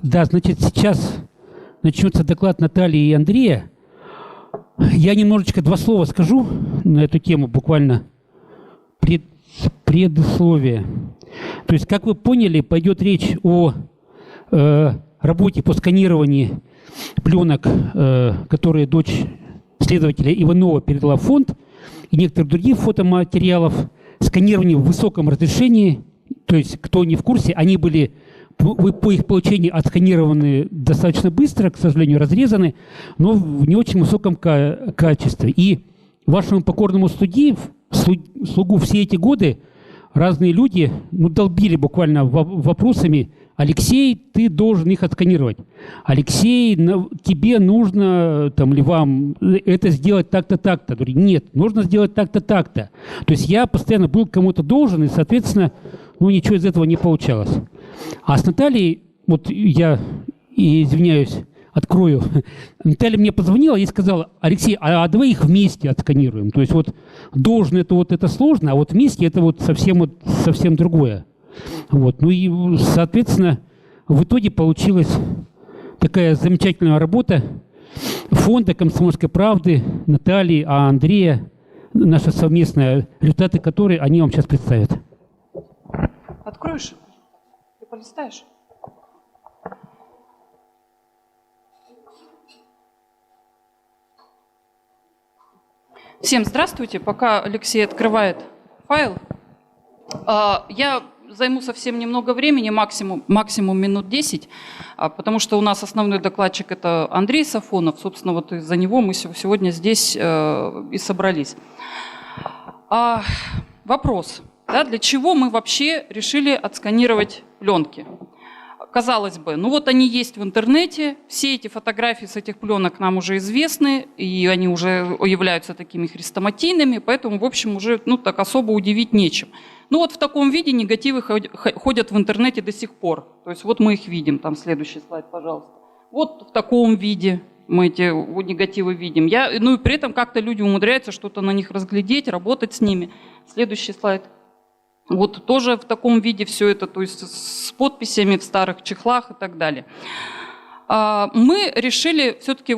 Да, значит, сейчас начнется доклад Натальи и Андрея. Я немножечко два слова скажу на эту тему, буквально предусловие. То есть, как вы поняли, пойдет речь о работе по сканированию пленок, которые дочь следователя Иванова передала в фонд, и некоторых других фотоматериалов, сканирование в высоком разрешении. То есть, кто не в курсе, они были по их получению отсканированы достаточно быстро, к сожалению, разрезаны, но в не очень высоком качестве. И вашему покорному слугу все эти годы разные люди долбили буквально вопросами: Алексей, ты должен их отсканировать. Алексей, тебе нужно или вам это сделать так-то, так-то. Говорю, нет, нужно сделать так-то, так-то. То есть я постоянно был кому-то должен, и, соответственно, ничего из этого не получалось. А с Натальей, я, извиняюсь, открою. Наталья мне позвонила и сказала: Алексей, а давай их вместе отсканируем. То есть должен это сложно, а вместе это совсем другое. И, соответственно, в итоге получилась такая замечательная работа фонда «Комсомольской правды», Натальи, а Андрея, наша совместная, результаты которой они вам сейчас представят. Откроешь? Ты полистаешь? Всем здравствуйте. Пока Алексей открывает файл, я займу совсем немного времени, максимум минут 10, потому что у нас основной докладчик – это Андрей Сафонов. Собственно, из-за него мы сегодня здесь и собрались. Вопрос. Для чего мы вообще решили отсканировать пленки? Казалось бы, они есть в интернете, все эти фотографии с этих пленок нам уже известны, и они уже являются такими хрестоматийными, поэтому, в общем, уже так особо удивить нечем. В таком виде негативы ходят в интернете до сих пор. То есть мы их видим. Там следующий слайд, пожалуйста. В таком виде мы эти негативы видим. И при этом как-то люди умудряются что-то на них разглядеть, работать с ними. Следующий слайд. Тоже в таком виде все это, то есть с подписями в старых чехлах и так далее. Мы решили все-таки,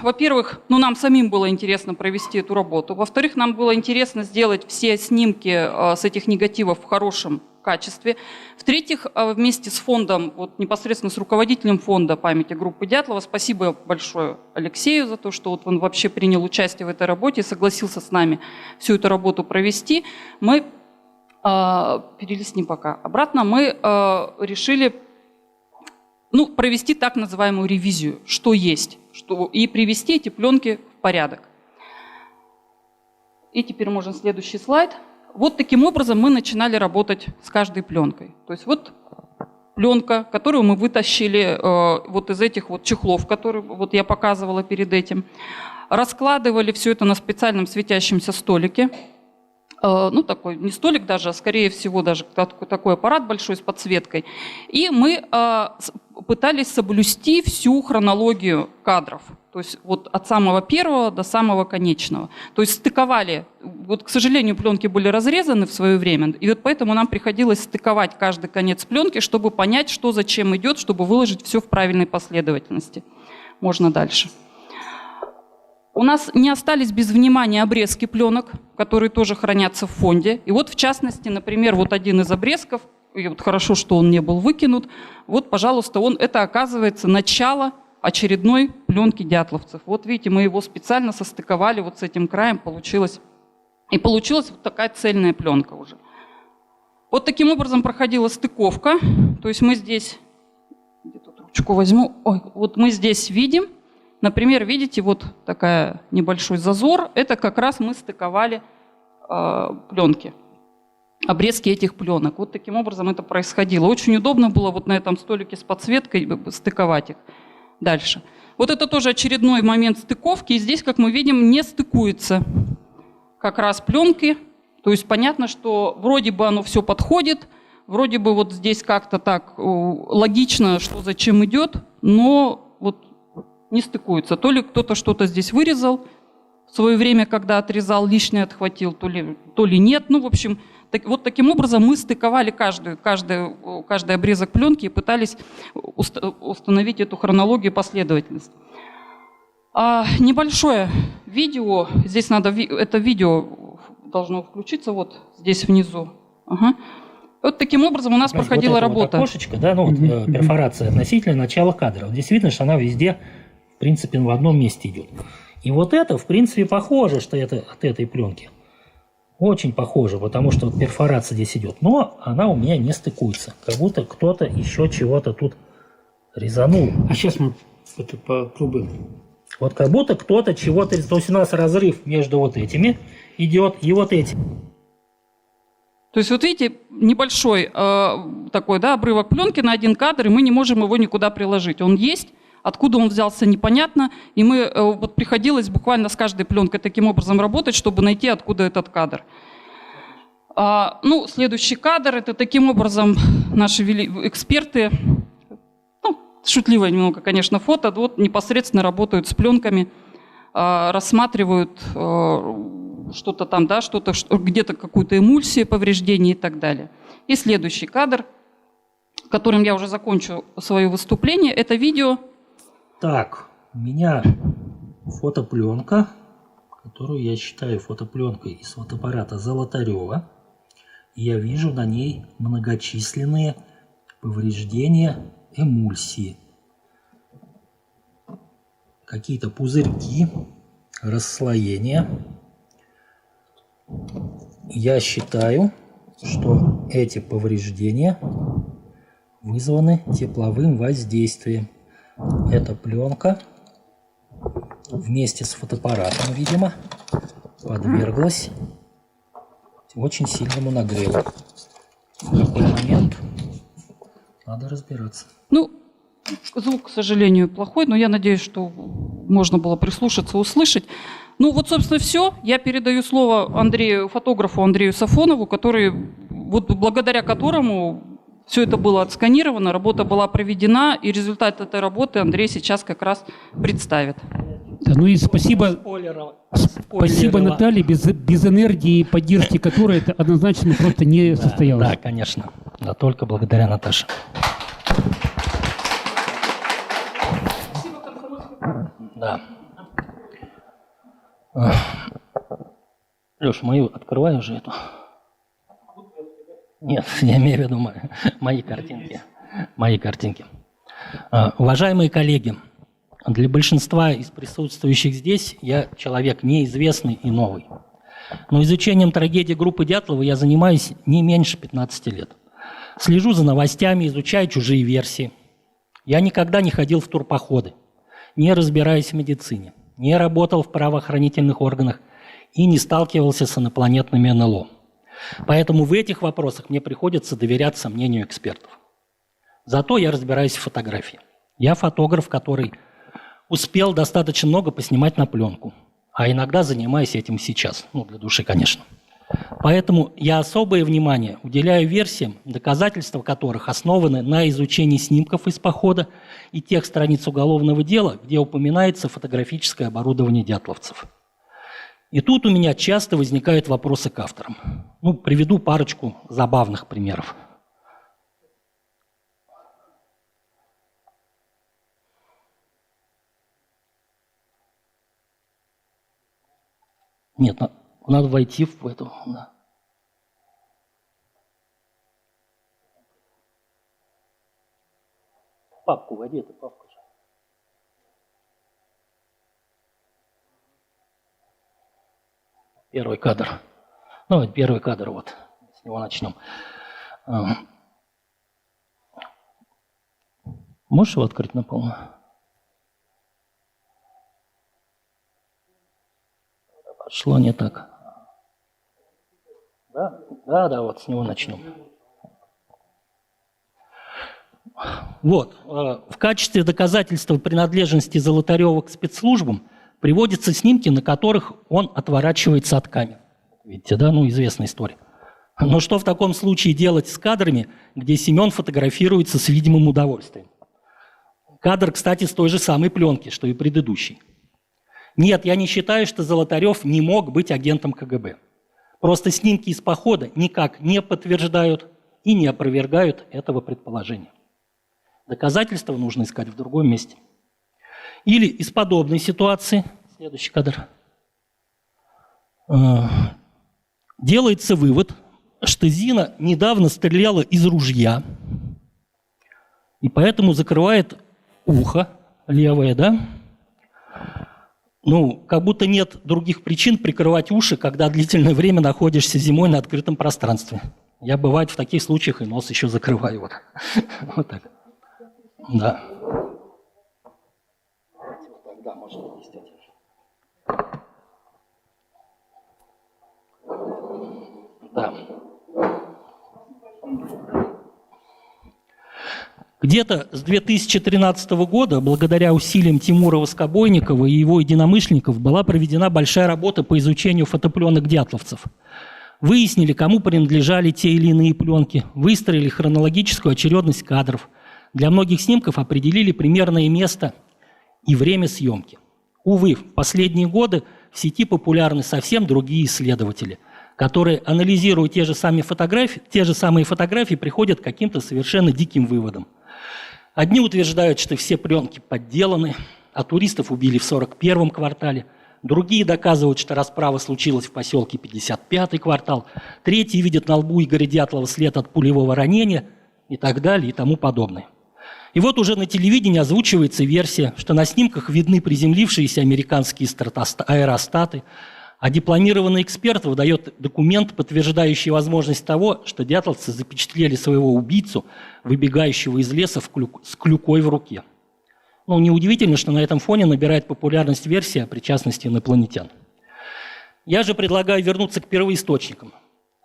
во-первых, нам самим было интересно провести эту работу. Во-вторых, нам было интересно сделать все снимки с этих негативов в хорошем качестве. В-третьих, вместе с фондом, непосредственно с руководителем фонда памяти группы Дятлова, спасибо большое Алексею за то, что он вообще принял участие в этой работе и согласился с нами всю эту работу провести. Мы перелистни пока обратно, мы решили провести так называемую ревизию, что есть, и привести эти пленки в порядок. И теперь можно следующий слайд. Таким образом мы начинали работать с каждой пленкой. То есть пленка, которую мы вытащили из этих чехлов, которые я показывала перед этим, раскладывали все это на специальном светящемся столике. Такой не столик даже, а скорее всего даже такой аппарат большой с подсветкой. И мы пытались соблюсти всю хронологию кадров. То есть от самого первого до самого конечного. То есть стыковали. К сожалению, пленки были разрезаны в свое время, и поэтому нам приходилось стыковать каждый конец пленки, чтобы понять, что зачем идет, чтобы выложить все в правильной последовательности. Можно дальше. У нас не остались без внимания обрезки пленок, которые тоже хранятся в фонде. И в частности, например, один из обрезков, и хорошо, что он не был выкинут, пожалуйста, это оказывается начало очередной пленки дятловцев. Видите, мы его специально состыковали с этим краем, получилась такая цельная пленка уже. Таким образом проходила стыковка. То есть мы здесь, где тут ручку возьму, мы здесь видим, например, видите, такой небольшой зазор, это как раз мы стыковали пленки, обрезки этих пленок. Таким образом это происходило. Очень удобно было на этом столике с подсветкой стыковать их. Дальше. Это тоже очередной момент стыковки, и здесь, как мы видим, не стыкуются как раз пленки. То есть понятно, что вроде бы оно все подходит, вроде бы здесь как-то так логично, что зачем идет, но не стыкуются. То ли кто-то что-то здесь вырезал в свое время, когда отрезал, лишнее отхватил, то ли нет. В общем, Вот таким образом мы стыковали каждый обрезок пленки и пытались установить эту хронологию и последовательность. Небольшое видео, здесь надо, это видео должно включиться вот здесь внизу. Ага. Вот таким образом у нас проходила вот работа. Вот окошечко, да, ну, вот, перфорация относительно начала кадра. Вот здесь видно, что она везде, в принципе, в одном месте идет. И вот это, в принципе, похоже, что это от этой пленки. Очень похоже, потому что вот перфорация здесь идет. Но она у меня не стыкуется. Как будто кто-то еще чего-то тут резанул. А сейчас мы это попробуем. Вот как будто кто-то чего-то... То есть у нас разрыв между вот этими идет и вот этим. То есть вот видите, небольшой такой, да, обрывок пленки на один кадр, и мы не можем его никуда приложить. Он есть, откуда он взялся, непонятно, и мы вот приходилось буквально с каждой пленкой таким образом работать, чтобы найти, откуда этот кадр. Ну, следующий кадр, это таким образом наши эксперты, ну, шутливое немного, конечно, фото, вот непосредственно работают с пленками, рассматривают что-то там, да, что-то, где-то какую-то эмульсию, повреждение и так далее. И следующий кадр, которым я уже закончу свое выступление, это видео. Так, у меня фотопленка, которую я считаю фотопленкой из фотоаппарата Золотарева. И я вижу на ней многочисленные повреждения эмульсии. Какие-то пузырьки, расслоения. Я считаю, что эти повреждения вызваны тепловым воздействием. Эта пленка вместе с фотоаппаратом, видимо, подверглась очень сильному нагреву. В какой момент надо разбираться. Ну, звук, к сожалению, плохой, но я надеюсь, что можно было прислушаться, услышать. Ну вот, собственно, все. Я передаю слово фотографу Андрею Сафонову, который, вот благодаря которому все это было отсканировано, работа была проведена, и результат этой работы Андрей сейчас как раз представит. Да, ну и спасибо Наталье, без энергии и поддержки которой это однозначно просто не состоялось. Да, конечно. Да, только благодаря Наташе. Да. Леш, мою открывай уже эту. Нет, я имею в виду мои картинки. Мои картинки. Уважаемые коллеги, для большинства из присутствующих здесь я человек неизвестный и новый. Но изучением трагедии группы Дятлова я занимаюсь не меньше 15 лет. Слежу за новостями, изучаю чужие версии. Я никогда не ходил в турпоходы, не разбираюсь в медицине, не работал в правоохранительных органах и не сталкивался с инопланетными НЛО. Поэтому в этих вопросах мне приходится доверяться мнению экспертов. Зато я разбираюсь в фотографии. Я фотограф, который успел достаточно много поснимать на пленку, а иногда занимаюсь этим сейчас, ну, для души, конечно. Поэтому я особое внимание уделяю версиям, доказательства которых основаны на изучении снимков из похода и тех страниц уголовного дела, где упоминается фотографическое оборудование дятловцев. И тут у меня часто возникают вопросы к авторам. Ну, приведу парочку забавных примеров. Нет, надо войти в эту. Да. Папку вводи, это папка же. Первый кадр. Ну, вот первый кадр, вот. С него начнем. Можешь его открыть на полную? Пошло не так. Да, вот с него начнем. Вот. В качестве доказательства принадлежности Золотарева к спецслужбам приводятся снимки, на которых он отворачивается от камер. Видите, да? Ну, известная история. Но что в таком случае делать с кадрами, где Семен фотографируется с видимым удовольствием? Кадр, кстати, с той же самой пленки, что и предыдущий. Нет, я не считаю, что Золотарев не мог быть агентом КГБ. Просто снимки из похода никак не подтверждают и не опровергают этого предположения. Доказательства нужно искать в другом месте. Или из подобной ситуации, следующий кадр, делается вывод, что Зина недавно стреляла из ружья, и поэтому закрывает ухо левое, да? Ну, как будто нет других причин прикрывать уши, когда длительное время находишься зимой на открытом пространстве. Я, бывает, в таких случаях и нос еще закрываю. Вот, вот так. Да. Тогда можно объяснять. Да. Где-то с 2013 года, благодаря усилиям Тимура Воскобойникова и его единомышленников, была проведена большая работа по изучению фотопленок дятловцев. Выяснили, кому принадлежали те или иные пленки, выстроили хронологическую очередность кадров. Для многих снимков определили примерное место и время съемки. Увы, в последние годы в сети популярны совсем другие исследователи, которые, анализируя те же самые фотографии, приходят к каким-то совершенно диким выводам. Одни утверждают, что все пленки подделаны, а туристов убили в 41-м квартале. Другие доказывают, что расправа случилась в поселке 55-й квартал. Третьи видят на лбу Игоря Дятлова след от пулевого ранения и так далее и тому подобное. И вот уже на телевидении озвучивается версия, что на снимках видны приземлившиеся американские аэростаты, а дипломированный эксперт выдает документ, подтверждающий возможность того, что дятловцы запечатлели своего убийцу, выбегающего из леса с клюкой в руке. Ну, неудивительно, что на этом фоне набирает популярность версия о причастности инопланетян. Я же предлагаю вернуться к первоисточникам,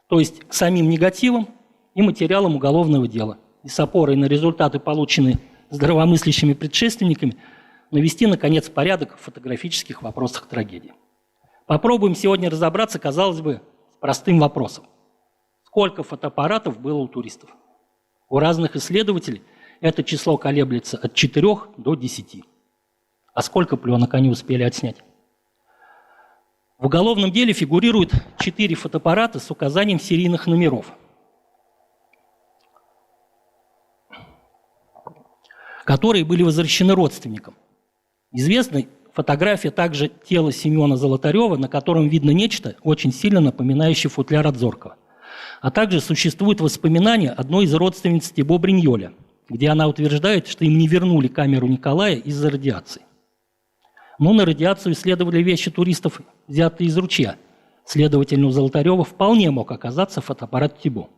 то есть к самим негативам и материалам уголовного дела, и с опорой на результаты, полученные здравомыслящими предшественниками, навести, наконец, порядок в фотографических вопросах трагедии. Попробуем сегодня разобраться, казалось бы, с простым вопросом. Сколько фотоаппаратов было у туристов? У разных исследователей это число колеблется от 4 до 10. А сколько пленок они успели отснять? В уголовном деле фигурирует 4 фотоаппарата с указанием серийных номеров, которые были возвращены родственникам. Известна фотография также тела Семена Золотарева, на котором видно нечто, очень сильно напоминающее футляр от Зоркова. А также существует воспоминание одной из родственниц Тибо Бриньоля, где она утверждает, что им не вернули камеру Николая из-за радиации. Но на радиацию исследовали вещи туристов, взятые из ручья. Следовательно, у Золотарева вполне мог оказаться фотоаппарат Тибо.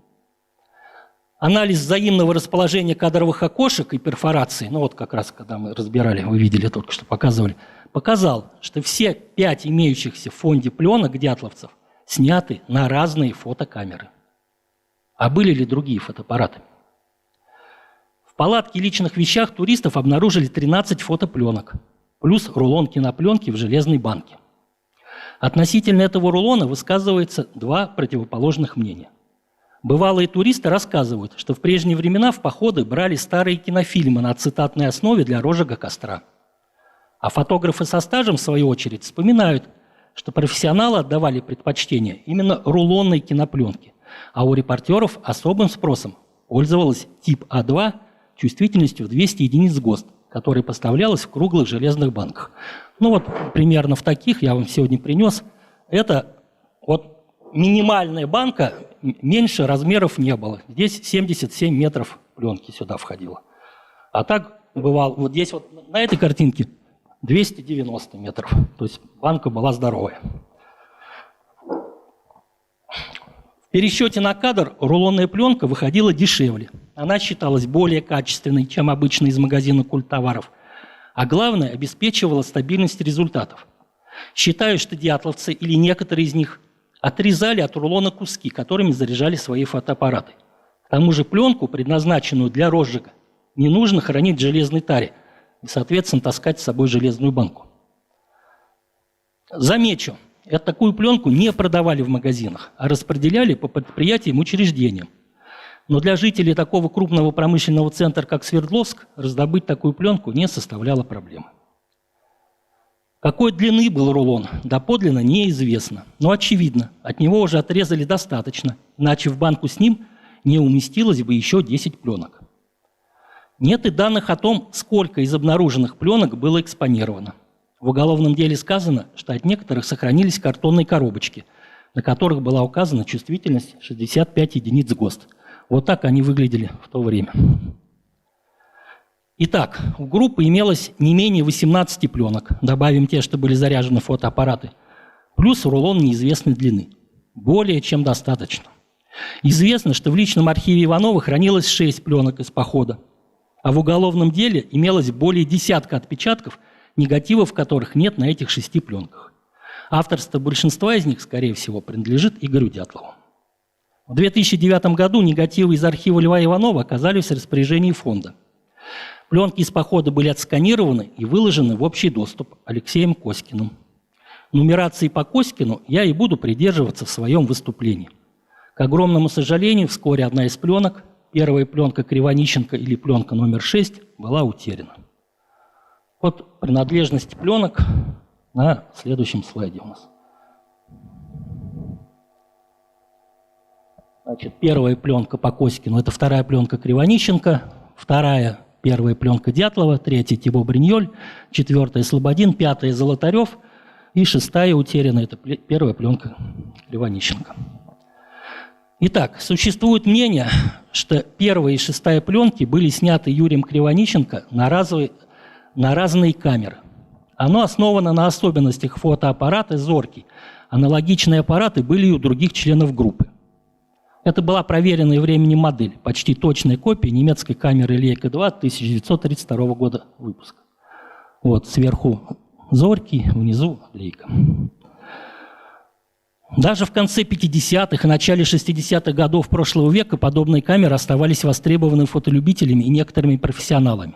Анализ взаимного расположения кадровых окошек и перфораций, ну вот как раз, когда мы разбирали, вы видели, только что показывали, показал, что все 5 имеющихся в фонде пленок дятловцев сняты на разные фотокамеры. А были ли другие фотоаппараты? В палатке личных вещах туристов обнаружили 13 фотопленок, плюс рулон кинопленки в железной банке. Относительно этого рулона высказывается 2 противоположных мнения. Бывалые туристы рассказывают, что в прежние времена в походы брали старые кинофильмы на ацетатной основе для розжига костра. А фотографы со стажем, в свою очередь, вспоминают, что профессионалы отдавали предпочтение именно рулонной кинопленке, а у репортеров особым спросом пользовалась тип А2 чувствительностью в 200 единиц ГОСТ, которая поставлялась в круглых железных банках. Ну вот примерно в таких я вам сегодня принес. Это вот минимальная банка, меньше размеров не было. Здесь 77 метров пленки сюда входило. А так бывало, вот здесь вот на этой картинке 290 метров. То есть банка была здоровая. В пересчете на кадр рулонная пленка выходила дешевле. Она считалась более качественной, чем обычно из магазина культтоваров. А главное, обеспечивала стабильность результатов. Считаю, что дятловцы или некоторые из них отрезали от рулона куски, которыми заряжали свои фотоаппараты. К тому же пленку, предназначенную для розжига, не нужно хранить в железной таре и, соответственно, таскать с собой железную банку. Замечу, такую пленку не продавали в магазинах, а распределяли по предприятиям и учреждениям. Но для жителей такого крупного промышленного центра, как Свердловск, раздобыть такую пленку не составляло проблемы. Какой длины был рулон, доподлинно неизвестно. Но очевидно, от него уже отрезали достаточно, иначе в банку с ним не уместилось бы еще 10 пленок. Нет и данных о том, сколько из обнаруженных пленок было экспонировано. В уголовном деле сказано, что от некоторых сохранились картонные коробочки, на которых была указана чувствительность 65 единиц ГОСТ. Вот так они выглядели в то время. Итак, у группы имелось не менее 18 пленок, добавим те, что были заряжены фотоаппараты, плюс рулон неизвестной длины. Более чем достаточно. Известно, что в личном архиве Иванова хранилось 6 пленок из похода, а в уголовном деле имелось более десятка отпечатков, негативов которых нет на этих 6 пленках. Авторство большинства из них, скорее всего, принадлежит Игорю Дятлову. В 2009 году негативы из архива Льва Иванова оказались в распоряжении фонда. Пленки из похода были отсканированы и выложены в общий доступ Алексеем Коськиным. Нумерации по Коськину я и буду придерживаться в своем выступлении. К огромному сожалению, вскоре одна из пленок, первая пленка Кривонищенко или пленка номер 6, была утеряна. Вот принадлежность пленок на следующем слайде у нас. Значит, первая пленка по Коськину – это вторая пленка Кривонищенко, вторая – первая пленка Дятлова, третья – Тибо Бриньоль, четвертая – Слободин, пятая – Золотарев и шестая утеряна – это первая пленка Кривонищенко. Итак, существует мнение, что первая и шестая пленки были сняты Юрием Кривонищенко на разные камеры. Оно основано на особенностях фотоаппарата «Зоркий». Аналогичные аппараты были и у других членов группы. Это была проверенная временем модель, почти точная копия немецкой камеры Leica-2 1932 года выпуска. Вот сверху Зоркий, внизу Leica. Даже в конце 50-х и начале 60-х годов прошлого века подобные камеры оставались востребованы фотолюбителями и некоторыми профессионалами.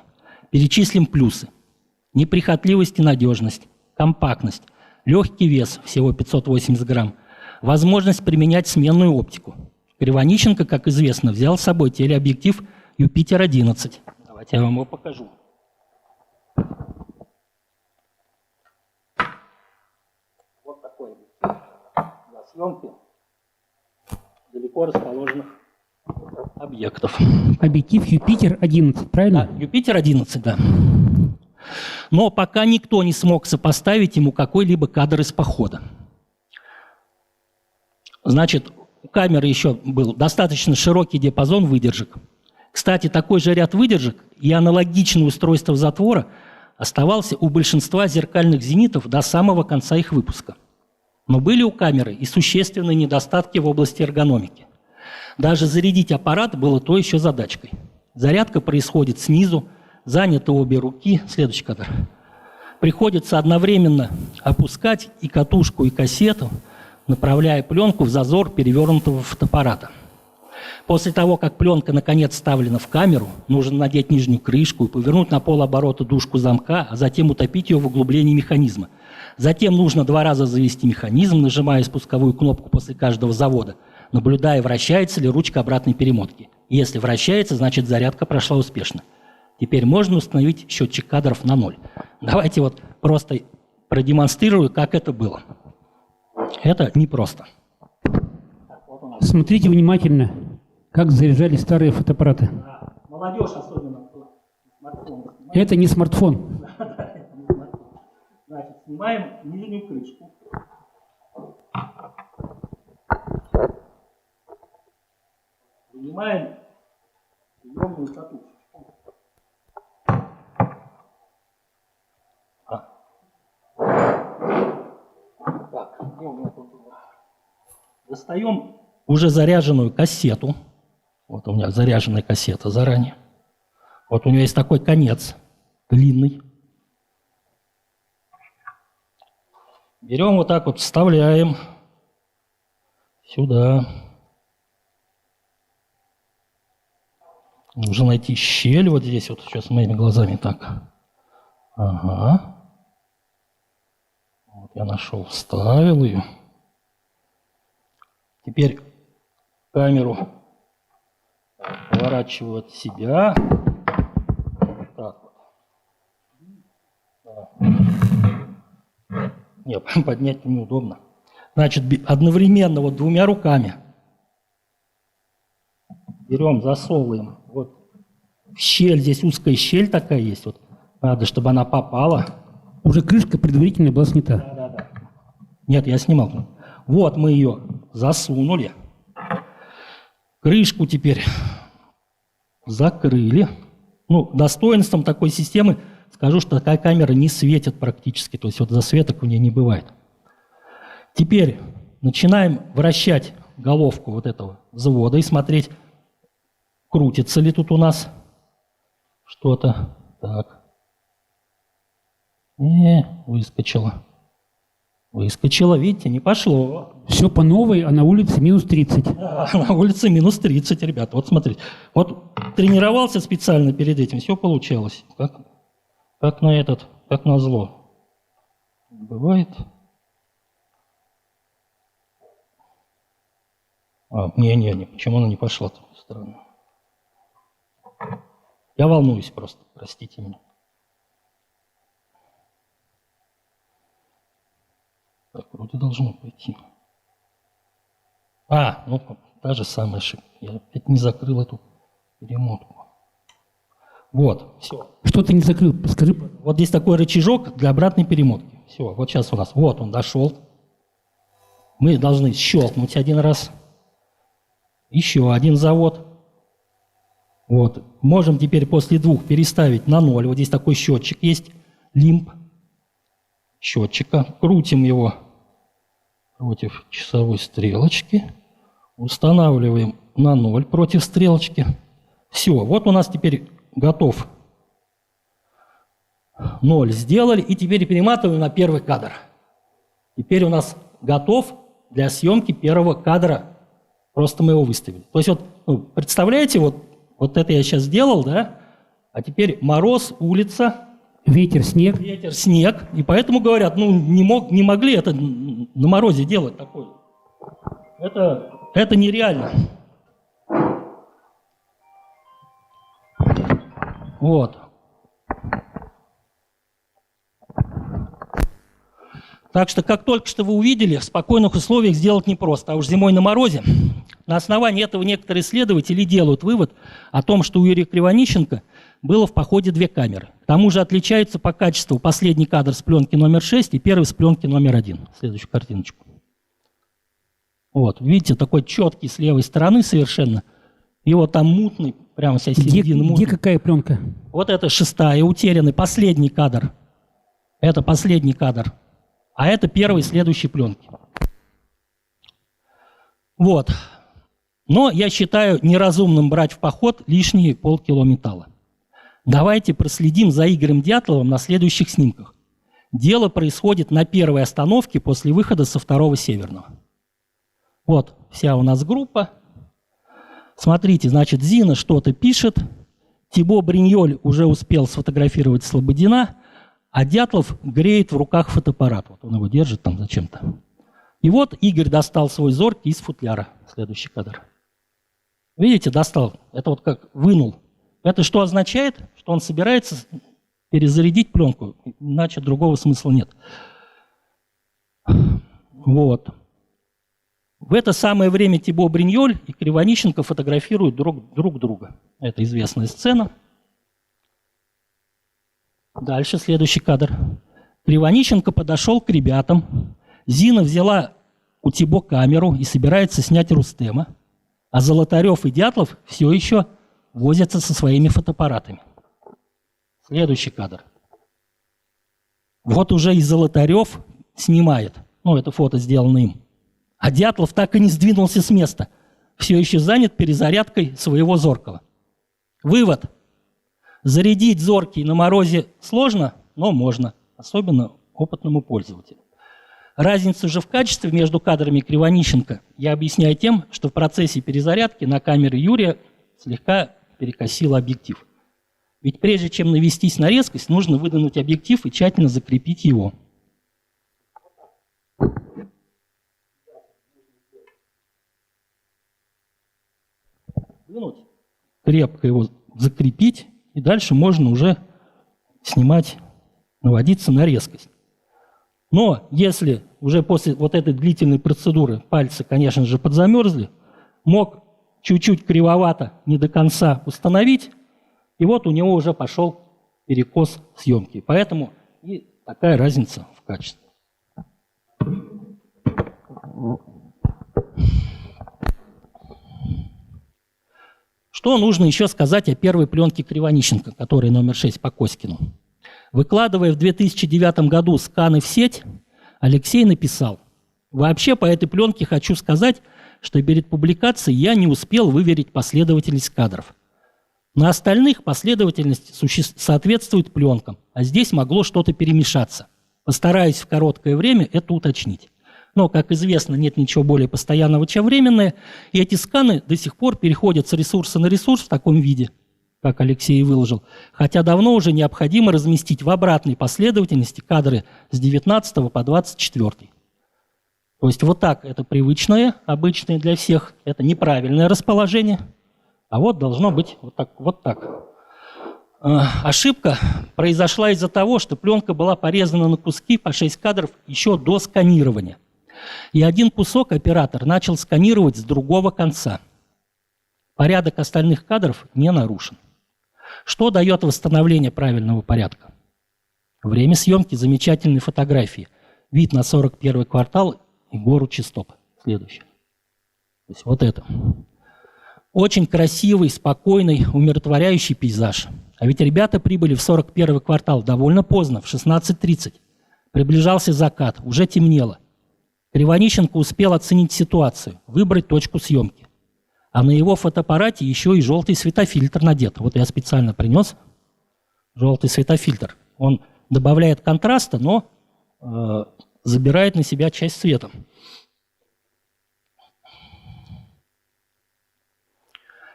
Перечислим плюсы. Неприхотливость и надежность, компактность, легкий вес, всего 580 грамм, возможность применять сменную оптику. Кривонищенко, как известно, взял с собой телеобъектив Юпитер-11. Давайте я вам его покажу. Вот такой объектив для съемки далеко расположенных объектов. Объектив Юпитер-11, правильно? Да, Юпитер-11, да. Но пока никто не смог сопоставить ему какой-либо кадр из похода. Значит, у камеры еще был достаточно широкий диапазон выдержек. Кстати, такой же ряд выдержек и аналогичное устройство затвора оставался у большинства зеркальных зенитов до самого конца их выпуска. Но были у камеры и существенные недостатки в области эргономики. Даже зарядить аппарат было то еще задачкой. Зарядка происходит снизу, заняты обе руки. Следующий кадр. Приходится одновременно опускать и катушку, и кассету, направляя пленку в зазор перевернутого фотоаппарата. После того, как пленка наконец вставлена в камеру, нужно надеть нижнюю крышку и повернуть на полоборота дужку замка, а затем утопить ее в углублении механизма. Затем нужно 2 раза завести механизм, нажимая спусковую кнопку после каждого завода, наблюдая, вращается ли ручка обратной перемотки. Если вращается, значит зарядка прошла успешно. Теперь можно установить счетчик кадров на 0. Давайте вот просто продемонстрирую, как это было. Это непросто. Смотрите внимательно, как заряжали старые фотоаппараты. Молодежь особенно. Смартфон. Это не смартфон. Значит, снимаем нижнюю крышку. Вынимаем приемную катушку. Так, где у меня тут? Достаем уже заряженную кассету. Вот у меня заряженная кассета заранее. Вот у нее есть такой конец длинный. Берем вот так вот, вставляем сюда. Нужно найти щель вот здесь, вот сейчас моими глазами так. Ага. Вот я нашел, вставил ее. Теперь камеру поворачиваю от себя. Вот так вот. Нет, поднять неудобно. Значит, одновременно вот двумя руками берем, засовываем. Вот щель, здесь узкая щель такая есть. Вот. Надо, чтобы она попала. Уже крышка предварительно была снята. Да. Нет, я снимал. Вот мы ее засунули. Крышку теперь закрыли. Ну, достоинством такой системы скажу, что такая камера не светит практически. То есть вот засветок у нее не бывает. Теперь начинаем вращать головку вот этого взвода и смотреть, крутится ли тут у нас что-то. Так. Выскочило. Выскочило, видите, не пошло. Все по новой, а на улице минус 30. Да, на улице минус 30, ребята. Вот смотрите. Вот тренировался специально перед этим, все получалось. Как на зло. Бывает. Не, почему она не пошла? Странно. Я волнуюсь просто, простите меня. Так, вроде должно пойти. Ну, та же самая ошибка. Я опять не закрыл эту перемотку. Вот, все. Что ты не закрыл? Скажи. Вот здесь такой рычажок для обратной перемотки. Все, вот сейчас у нас, вот он дошел. Мы должны щелкнуть один раз. Еще один завод. Вот. Можем теперь после двух переставить на 0. Вот здесь такой счетчик есть, лимб счетчика. Крутим его против часовой стрелочки. Устанавливаем на 0 против стрелочки. Все, вот у нас теперь готов. 0 сделали, и теперь перематываем на первый кадр. Теперь у нас готов для съемки первого кадра. Просто мы его выставили. То есть вот, представляете, вот это я сейчас сделал, да? А теперь мороз, улица. Ветер, снег. Ветер, снег. И поэтому говорят, не могли это на морозе делать такое. Это нереально. Вот. Так что, как только что вы увидели, в спокойных условиях сделать непросто, а уж зимой на морозе. На основании этого некоторые исследователи делают вывод о том, что у Юрия Кривонищенко было в походе 2 камеры. К тому же отличаются по качеству последний кадр с пленки номер 6 и первый с пленки номер 1. Следующую картиночку. Вот, видите, такой четкий с левой стороны совершенно. И вот там мутный, прямо вся середина мутный. Где какая пленка? Вот это 6-я, утерянный последний кадр. Это последний кадр. А это первый следующей пленки. Вот. Но я считаю неразумным брать в поход лишние полкило металла. Давайте проследим за Игорем Дятловым на следующих снимках. Дело происходит на первой остановке после выхода со 2-го Северного. Вот вся у нас группа. Смотрите, значит, Зина что-то пишет. Тибо Бриньоль уже успел сфотографировать Слободина, а Дятлов греет в руках фотоаппарат. Вот он его держит там зачем-то. И вот Игорь достал свой зоркий из футляра. Следующий кадр. Видите, достал. Это вот как вынул. Это что означает? Что он собирается перезарядить пленку. Иначе другого смысла нет. Вот. В это самое время Тибо Бриньоль и Кривонищенко фотографируют друг друга. Это известная сцена. Дальше следующий кадр. Кривонищенко подошел к ребятам. Зина взяла у Тибо камеру и собирается снять Рустема. А Золотарев и Дятлов все еще возятся со своими фотоаппаратами. Следующий кадр. Вот уже и Золотарев снимает. Это фото сделано им. А Дятлов так и не сдвинулся с места. Все еще занят перезарядкой своего зоркого. Вывод. Зарядить зоркий на морозе сложно, но можно. Особенно опытному пользователю. Разницу же в качестве между кадрами Кривонищенко я объясняю тем, что в процессе перезарядки на камеры Юрия слегка перекосило объектив. Ведь прежде чем навестись на резкость, нужно выдвинуть объектив и тщательно закрепить его. Вынуть, крепко его закрепить, и дальше можно уже снимать, наводиться на резкость. Но если уже после вот этой длительной процедуры пальцы, конечно же, подзамерзли, мог чуть-чуть кривовато, не до конца установить, и вот у него уже пошел перекос съемки. Поэтому и такая разница в качестве. Что нужно еще сказать о первой пленке Кривонищенко, которая номер 6 по Коськину? Выкладывая в 2009 году сканы в сеть, Алексей написал: «Вообще по этой пленке хочу сказать, что перед публикацией я не успел выверить последовательность кадров. На остальных последовательность соответствует пленкам, а здесь могло что-то перемешаться. Постараюсь в короткое время это уточнить. Но, как известно, нет ничего более постоянного, чем временное, и эти сканы до сих пор переходят с ресурса на ресурс в таком виде, как Алексей выложил, хотя давно уже необходимо разместить в обратной последовательности кадры с 19 по 24. То есть вот так это привычное, обычное для всех, это неправильное расположение, а вот должно быть вот так, вот так. Ошибка произошла из-за того, что пленка была порезана на куски по 6 кадров еще до сканирования. И один кусок оператор начал сканировать с другого конца. Порядок остальных кадров не нарушен. Что дает восстановление правильного порядка? Время съемки замечательной фотографии. Вид на 41-й квартал и гору Чистоп. Следующий. То есть вот это. Очень красивый, спокойный, умиротворяющий пейзаж. А ведь ребята прибыли в 41-й квартал довольно поздно, в 16:30. Приближался закат, уже темнело. Кривонищенко успел оценить ситуацию, выбрать точку съемки. А на его фотоаппарате еще и желтый светофильтр надет. Вот я специально принес желтый светофильтр. Он добавляет контраста, но забирает на себя часть света.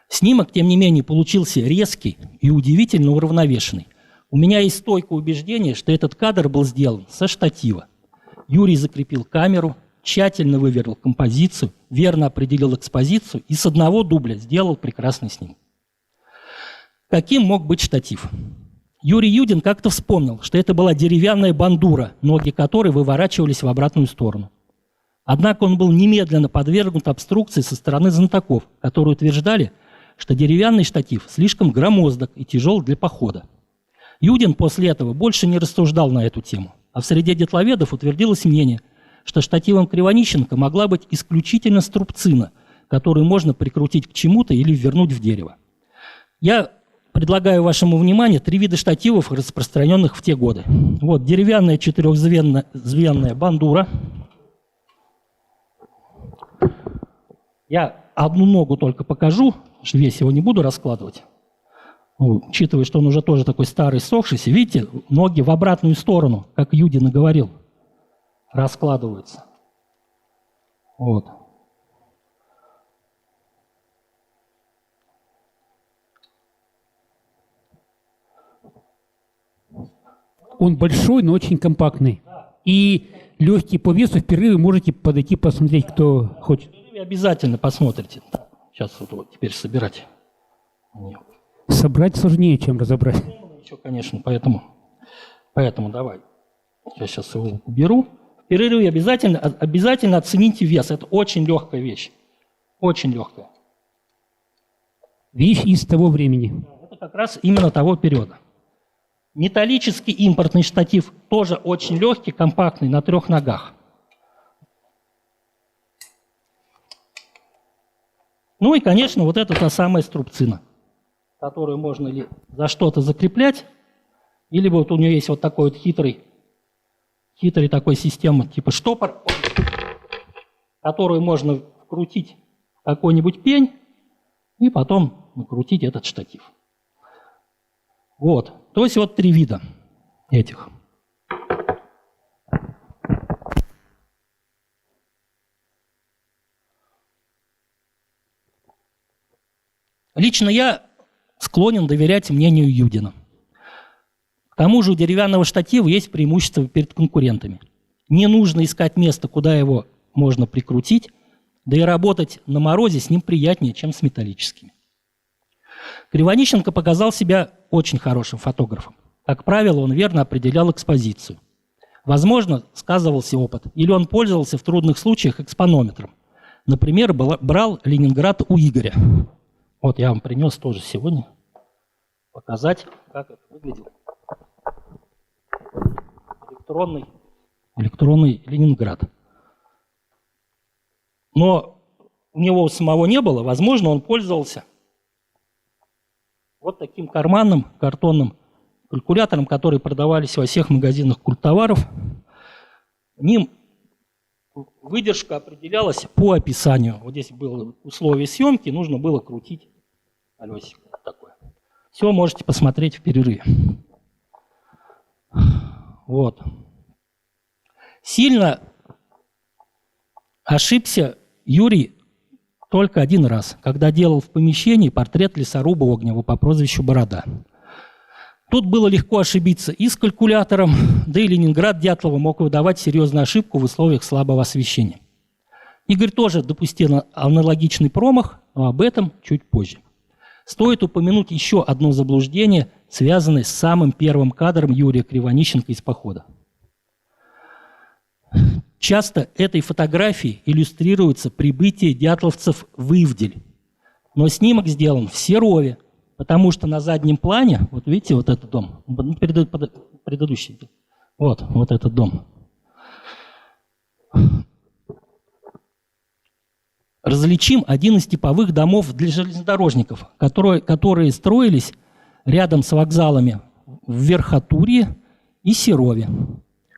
Снимок, тем не менее, получился резкий и удивительно уравновешенный. У меня есть стойкое убеждение, что этот кадр был сделан со штатива. Юрий закрепил камеру, тщательно выверил композицию, верно определил экспозицию и с одного дубля сделал прекрасный снимок. Каким мог быть штатив? Юрий Юдин как-то вспомнил, что это была деревянная бандура, ноги которой выворачивались в обратную сторону. Однако он был немедленно подвергнут обструкции со стороны знатоков, которые утверждали, что деревянный штатив слишком громоздок и тяжел для похода. Юдин после этого больше не рассуждал на эту тему, а в среде детловедов утвердилось мнение, что штативом Кривонищенко могла быть исключительно струбцина, которую можно прикрутить к чему-то или ввернуть в дерево. Я предлагаю вашему вниманию 3 вида штативов, распространенных в те годы. Вот деревянная 4-звенная бандура. Я одну ногу только покажу, весь его не буду раскладывать. Учитывая, что он уже тоже такой старый, сохшийся, видите, ноги в обратную сторону, как Юдин и говорил, раскладываются. Вот. Он большой, но очень компактный. И легкий по весу. В перерыве можете подойти посмотреть, кто хочет. В перерыве обязательно посмотрите. Сейчас вот теперь собирать. Собрать сложнее, чем разобрать. Еще, конечно, поэтому давай. Я сейчас его уберу. В перерыве обязательно оцените вес. Это очень легкая вещь. Очень легкая. Вещь из того времени. Это как раз именно того периода. Металлический импортный штатив тоже очень легкий, компактный, на 3 ногах. Ну и, конечно, вот это та самая струбцина, которую можно или за что-то закреплять, или вот у нее есть вот такой вот хитрый такой система, типа штопор, которую можно вкрутить в какой-нибудь пень и потом накрутить этот штатив. Вот. То есть вот 3 вида этих. Лично я склонен доверять мнению Юдина. К тому же у деревянного штатива есть преимущество перед конкурентами. Не нужно искать место, куда его можно прикрутить, да и работать на морозе с ним приятнее, чем с металлическими. Кривонищенко показал себя очень хорошим фотографом. Как правило, он верно определял экспозицию. Возможно, сказывался опыт, или он пользовался в трудных случаях экспонометром. Например, брал Ленинград у Игоря. Вот я вам принес тоже сегодня показать, как это выглядел. Электронный Ленинград. Но у него самого не было, возможно, он пользовался вот таким карманным картонным калькулятором, которые продавались во всех магазинах культтоваров. Ним выдержка определялась по описанию. Вот здесь было условие съемки, нужно было крутить колесико. Такое. Все можете посмотреть в перерыве. Вот. Сильно ошибся Юрий только один раз, когда делал в помещении портрет лесоруба Огнева по прозвищу Борода. Тут было легко ошибиться и с калькулятором, да и Ленинград Дятлова мог выдавать серьезную ошибку в условиях слабого освещения. Игорь тоже допустил аналогичный промах, но об этом чуть позже. Стоит упомянуть еще одно заблуждение, связанное с самым первым кадром Юрия Кривонищенко из похода. Часто этой фотографией иллюстрируется прибытие дятловцев в Ивдель, но снимок сделан в Серове, потому что на заднем плане, вот видите, вот этот дом, предыдущий, вот этот дом, различим один из типовых домов для железнодорожников, которые строились рядом с вокзалами в Верхотурье и Серове.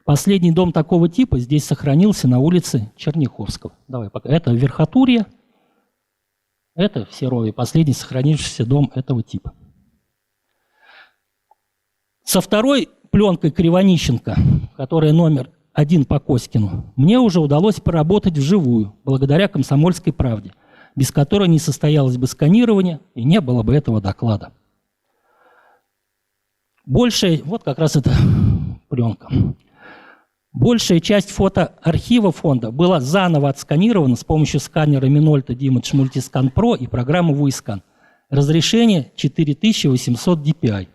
Последний дом такого типа здесь сохранился на улице Черняховского. Давай пока. Это Верхотурье, это в Серове последний сохранившийся дом этого типа. Со второй пленкой Кривонищенко, которая номер 1 по Коськину, мне уже удалось поработать вживую, благодаря «Комсомольской правде», без которой не состоялось бы сканирование и не было бы этого доклада. Вот как раз эта пленка. Большая часть фотоархива фонда была заново отсканирована с помощью сканера Minolta D-Image Multiscan Pro и программы VuiScan. Разрешение 4800 dpi.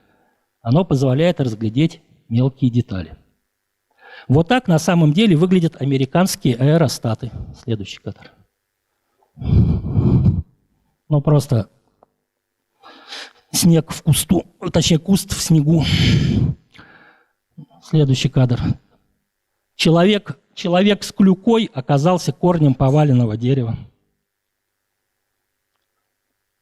Оно позволяет разглядеть мелкие детали. Вот так на самом деле выглядят американские аэростаты. Следующий кадр. Ну просто снег в кусту, точнее куст в снегу. Следующий кадр. Человек с клюкой оказался корнем поваленного дерева.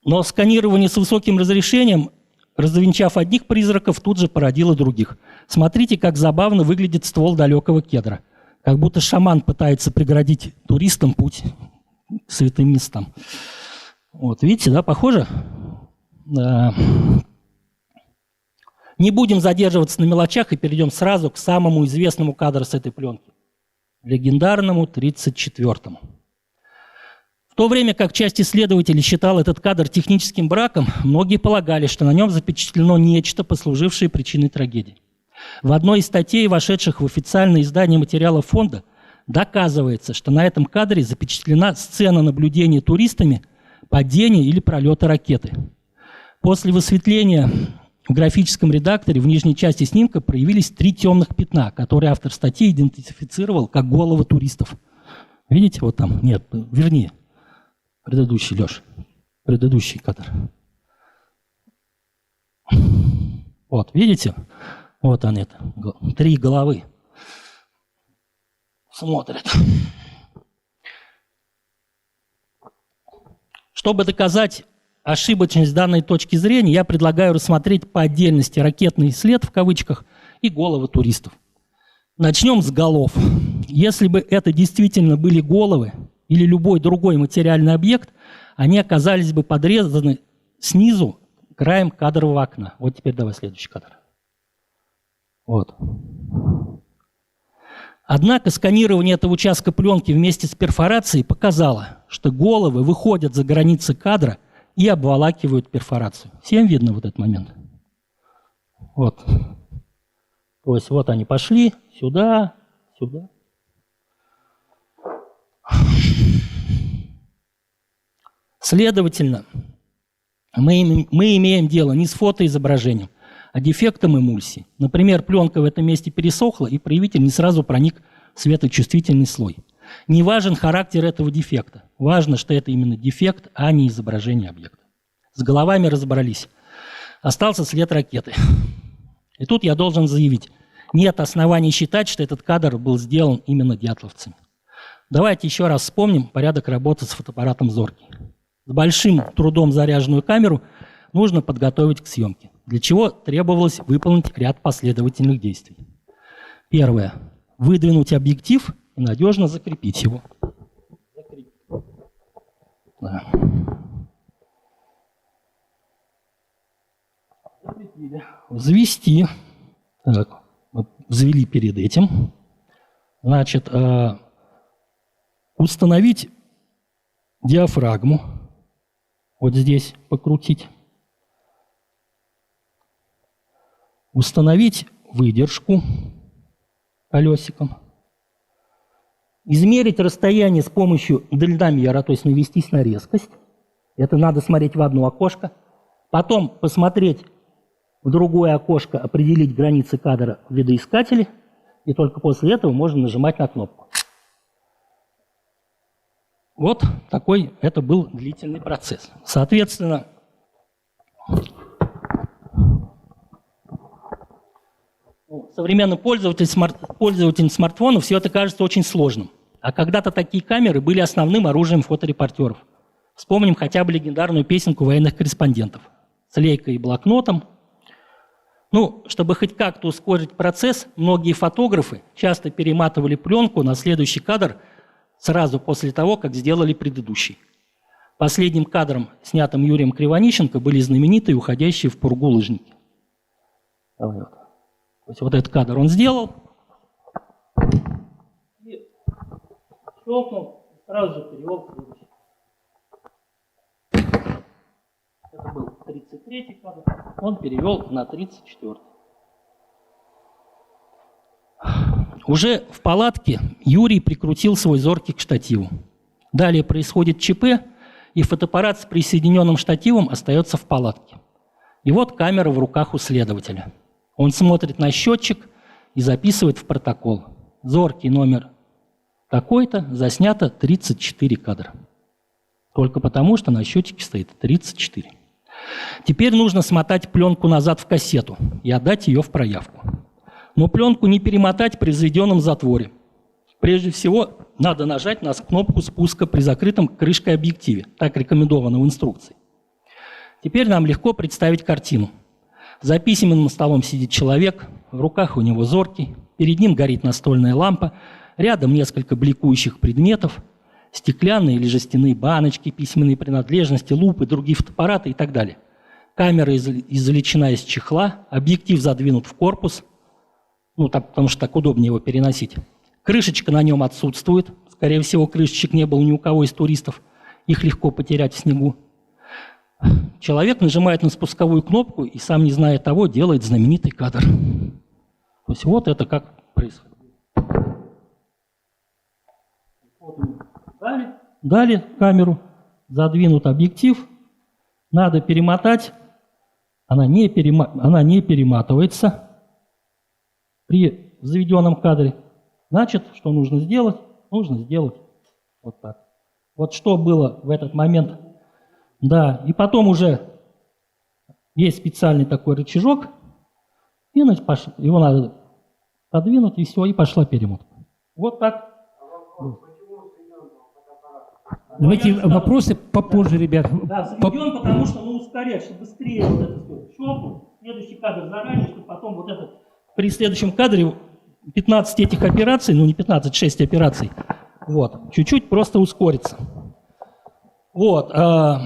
Но сканирование с высоким разрешением, развенчав одних призраков, тут же породило других. Смотрите, как забавно выглядит ствол далекого кедра. Как будто шаман пытается преградить туристам путь к святым местам. Вот, видите, да, похоже? Да. Не будем задерживаться на мелочах и перейдем сразу к самому известному кадру с этой пленки. Легендарному 34-му. В то время как часть исследователей считала этот кадр техническим браком, многие полагали, что на нем запечатлено нечто, послужившее причиной трагедии. В одной из статей, вошедших в официальное издание материалов фонда, доказывается, что на этом кадре запечатлена сцена наблюдения туристами падения или пролета ракеты. После высветления в графическом редакторе в нижней части снимка проявились 3 темных пятна, которые автор статьи идентифицировал как головы туристов. Видите, вот там? Нет, верни. Предыдущий, Леш. Предыдущий кадр. Вот, видите? Вот они, 3 головы. Смотрят. Чтобы доказать ошибочность данной точки зрения, я предлагаю рассмотреть по отдельности ракетный след, в кавычках, и головы туристов. Начнем с голов. Если бы это действительно были головы или любой другой материальный объект, они оказались бы подрезаны снизу краем кадрового окна. Вот теперь давай следующий кадр. Вот. Однако сканирование этого участка пленки вместе с перфорацией показало, что головы выходят за границы кадра и обволакивают перфорацию. Всем видно вот этот момент? Вот. То есть вот они пошли сюда, сюда. Следовательно, мы имеем дело не с фотоизображением, а дефектом эмульсии. Например, пленка в этом месте пересохла, и проявитель не сразу проник в светочувствительный слой. Не важен характер этого дефекта. Важно, что это именно дефект, а не изображение объекта. С головами разобрались. Остался след ракеты. И тут я должен заявить, нет оснований считать, что этот кадр был сделан именно дятловцами. Давайте еще раз вспомним порядок работы с фотоаппаратом «Зоркий». С большим трудом заряженную камеру нужно подготовить к съемке, для чего требовалось выполнить ряд последовательных действий. Первое. Выдвинуть объектив и надежно закрепить его. Да. Закрепили. Взвести. Так, взвели перед этим. Значит, установить диафрагму. Вот здесь покрутить. Установить выдержку колесиком. Измерить расстояние с помощью дальномера, то есть навестись на резкость. Это надо смотреть в одно окошко. Потом посмотреть в другое окошко, определить границы кадра в видоискателе. И только после этого можно нажимать на кнопку. Вот такой это был длительный процесс. Соответственно, современным пользователям смартфонов все это кажется очень сложным. А когда-то такие камеры были основным оружием фоторепортеров. Вспомним хотя бы легендарную песенку военных корреспондентов с лейкой и блокнотом. Ну, чтобы хоть как-то ускорить процесс, многие фотографы часто перематывали пленку на следующий кадр сразу после того, как сделали предыдущий. Последним кадром, снятым Юрием Кривонищенко, были знаменитые уходящие в пургу лыжники. Давай вот. То есть вот этот кадр он сделал. И щелкнул, сразу же перевел к следующему. Это был 33-й кадр. Он перевел на 34-й. Уже в палатке Юрий прикрутил свой зоркий к штативу. Далее происходит ЧП, и фотоаппарат с присоединенным штативом остается в палатке. И вот камера в руках у следователя. Он смотрит на счетчик и записывает в протокол. Зоркий номер такой-то, заснято 34 кадра. Только потому, что на счетчике стоит 34. Теперь нужно смотать пленку назад в кассету и отдать ее в проявку. Но пленку не перемотать при заведенном затворе. Прежде всего, надо нажать на кнопку спуска при закрытом крышкой объективе. Так рекомендовано в инструкции. Теперь нам легко представить картину. За письменным столом сидит человек, в руках у него зоркий, перед ним горит настольная лампа, рядом несколько бликующих предметов, стеклянные или жестяные баночки, письменные принадлежности, лупы, другие фотоаппараты и так далее. Камера извлечена из чехла, объектив задвинут в корпус, потому что так удобнее его переносить. Крышечка на нем отсутствует. Скорее всего, крышечек не было ни у кого из туристов. Их легко потерять в снегу. Человек нажимает на спусковую кнопку и, сам не зная того, делает знаменитый кадр. То есть вот это как происходит. Дали камеру, задвинут объектив. Надо перемотать. Она не перематывается при заведенном кадре. Значит, что нужно сделать? Нужно сделать вот так. Вот что было в этот момент. Да, и потом уже есть специальный такой рычажок, и его надо подвинуть, и все, и пошла перемотка. Вот так. Давайте вопросы попозже, ребят. Да, заведен, потому что ускорять, чтобы быстрее вот это все щелкнуть. Следующий кадр заранее, чтобы потом вот это при следующем кадре 15 этих операций, не 15, 6 операций, вот, чуть-чуть просто ускорится. Вот. В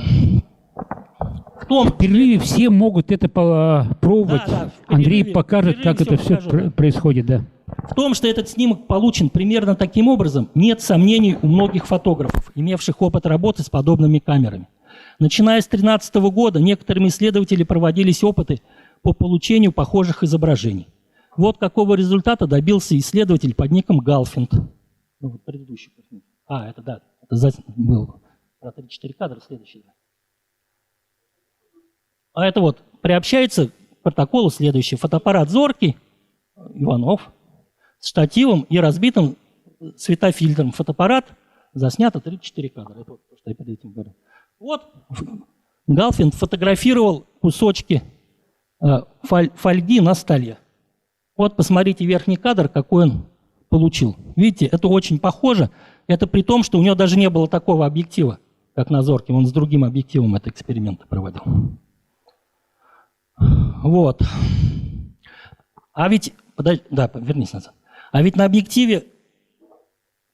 перерыве все могут это попробовать. Да, Андрей покажет, как это все происходит. Да. В том, что этот снимок получен примерно таким образом, нет сомнений у многих фотографов, имевших опыт работы с подобными камерами. Начиная с 2013 года некоторыми исследователями проводились опыты по получению похожих изображений. Вот какого результата добился исследователь под ником Галфинд. Предыдущий. Это был про 3-4 кадра, следующий. А это вот приобщается протоколу следующее. Фотоаппарат зоркий, Иванов, с штативом и разбитым светофильтром. Фотоаппарат, заснято 34 кадра. Это вот то, что я перед этим говорил. Вот Галфин фотографировал кусочки фольги на столе. Вот посмотрите верхний кадр, какой он получил. Видите, это очень похоже. Это при том, что у него даже не было такого объектива, как на зорким. Он с другим объективом этот эксперимент проводил. Вот. А ведь, да, вернись назад. А ведь на объективе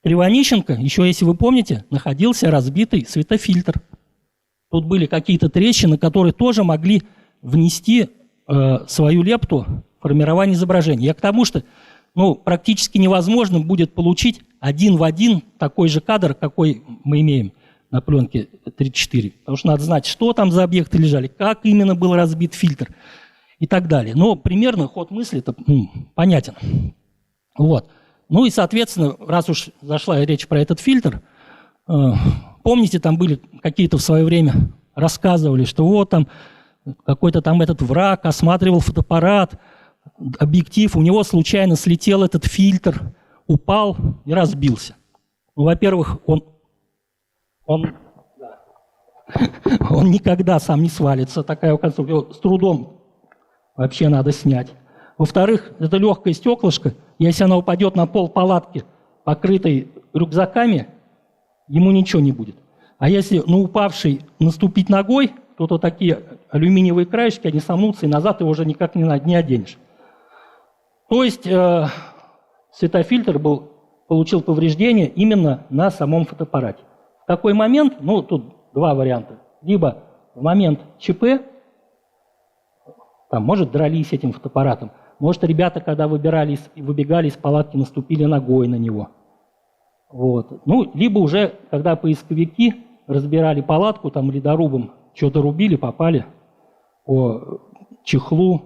Кривонищенко, еще если вы помните, находился разбитый светофильтр. Тут были какие-то трещины, которые тоже могли внести свою лепту в формирование изображения. Я к тому, что практически невозможно будет получить один в один такой же кадр, какой мы имеем на пленке 34. Потому что надо знать, что там за объекты лежали, как именно был разбит фильтр и так далее. Но примерно ход мысли-то понятен. Вот. Ну и, соответственно, раз уж зашла речь про этот фильтр, помните, там были какие-то в свое время рассказывали, что вот там какой-то там этот враг осматривал фотоаппарат, объектив, у него случайно слетел этот фильтр, упал и разбился. Ну, во-первых, он никогда сам не свалится, такая конструкция, его с трудом вообще надо снять. Во-вторых, это легкое стеклышко, если оно упадет на пол палатки, покрытой рюкзаками, ему ничего не будет. А если на упавший наступить ногой, то такие алюминиевые краешки, они сомнутся, и назад его уже никак не оденешь. То есть светофильтр получил повреждение именно на самом фотоаппарате. В какой момент? Тут два варианта. Либо в момент ЧП, там, может, дрались этим фотоаппаратом, может, ребята, когда выбегали из палатки, наступили ногой на него. Вот. Либо уже, когда поисковики разбирали палатку, там, ледорубом что-то рубили, попали по чехлу,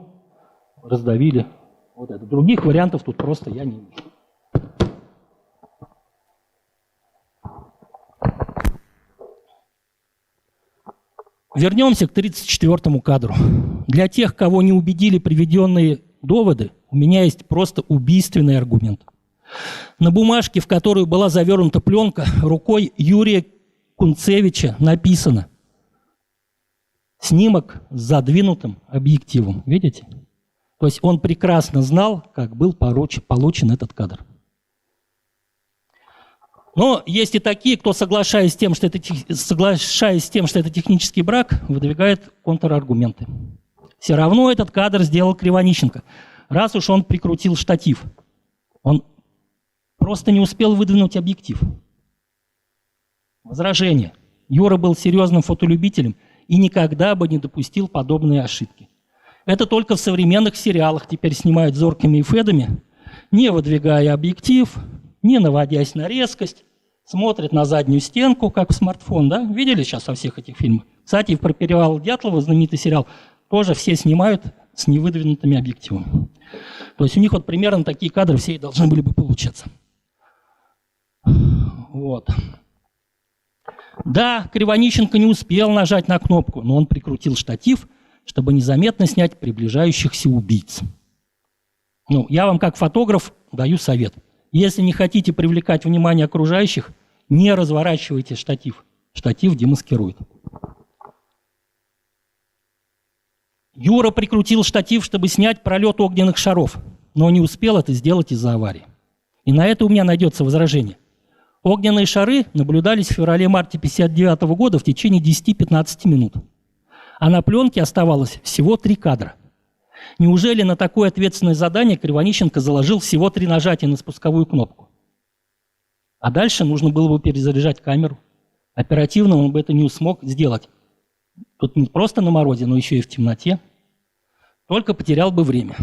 раздавили. Вот это. Других вариантов тут просто я не вижу. Вернемся к 34-му кадру. Для тех, кого не убедили приведенные доводы, у меня есть просто убийственный аргумент. На бумажке, в которую была завернута пленка, рукой Юрия Кунцевича написано «Снимок с задвинутым объективом». Видите? То есть он прекрасно знал, как был получен этот кадр. Но есть и такие, кто, соглашаясь с тем, что это технический брак, выдвигает контраргументы. Все равно этот кадр сделал Кривонищенко. Раз уж он прикрутил штатив, он просто не успел выдвинуть объектив. Возражение. Юра был серьезным фотолюбителем и никогда бы не допустил подобные ошибки. Это только в современных сериалах теперь снимают зоркими и федами, не выдвигая объектив, не наводясь на резкость, смотрят на заднюю стенку, как в смартфон, да? Видели сейчас во всех этих фильмах? Кстати, про перевал Дятлова, знаменитый сериал, тоже все снимают с невыдвинутыми объективами. То есть у них вот примерно такие кадры все и должны были бы получаться. Вот. Да, Кривонищенко не успел нажать на кнопку, но он прикрутил штатив, чтобы незаметно снять приближающихся убийц. Я вам как фотограф даю совет. Если не хотите привлекать внимание окружающих, не разворачивайте штатив. Штатив демаскирует. Юра прикрутил штатив, чтобы снять пролет огненных шаров, но не успел это сделать из-за аварии. И на это у меня найдется возражение. Огненные шары наблюдались в феврале-марте 1959 года в течение 10-15 минут. А на пленке оставалось всего 3 кадра. Неужели на такое ответственное задание Кривонищенко заложил всего 3 нажатия на спусковую кнопку? А дальше нужно было бы перезаряжать камеру. Оперативно он бы это не смог сделать. Тут не просто на морозе, но еще и в темноте. Только потерял бы время.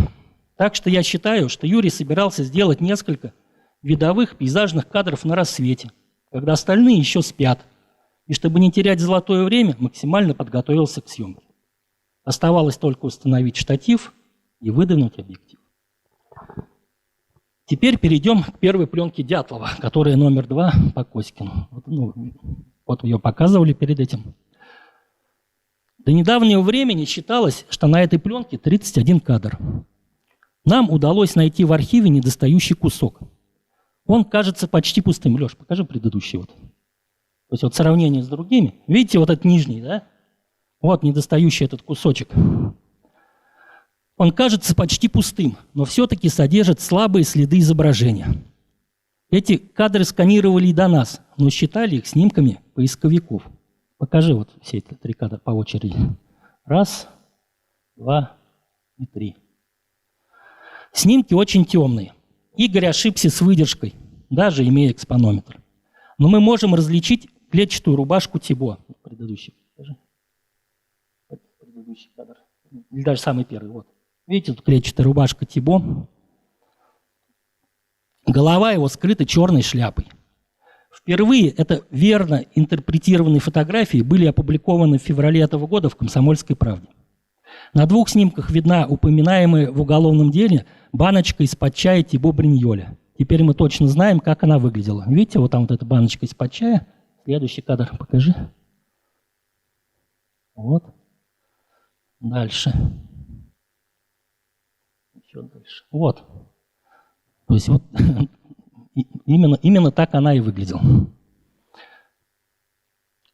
Так что я считаю, что Юрий собирался сделать несколько видовых пейзажных кадров на рассвете, когда остальные еще спят. И чтобы не терять золотое время, максимально подготовился к съемке. Оставалось только установить штатив и выдвинуть объектив. Теперь перейдем к первой пленке Дятлова, которая номер 2 по Коськину. Вот ее показывали перед этим. До недавнего времени считалось, что на этой пленке 31 кадр. Нам удалось найти в архиве недостающий кусок. Он кажется почти пустым. Леш, покажи предыдущий. Вот. То есть вот сравнение с другими. Видите, вот этот нижний, да? Вот недостающий этот кусочек. Он кажется почти пустым, но все-таки содержит слабые следы изображения. Эти кадры сканировали и до нас, но считали их снимками поисковиков. Покажи вот все эти 3 кадра по очереди. 1, 2 и 3. Снимки очень темные. Игорь ошибся с выдержкой, даже имея экспонометр. Но мы можем различить клетчатую рубашку Тибо. Предыдущий, покажи. Предыдущий кадр. Или даже самый первый. Вот. Видите, тут клетчатая рубашка Тибо. Голова его скрыта черной шляпой. Впервые это верно интерпретированные фотографии были опубликованы в феврале этого года в «Комсомольской правде». На 2 снимках видна упоминаемая в уголовном деле баночка из-под чая Тибо Бриньоля. Теперь мы точно знаем, как она выглядела. Видите, вот там вот эта баночка из-под чая. Следующий кадр покажи. Вот. Дальше. Еще дальше. Вот. То есть вот именно так она и выглядела.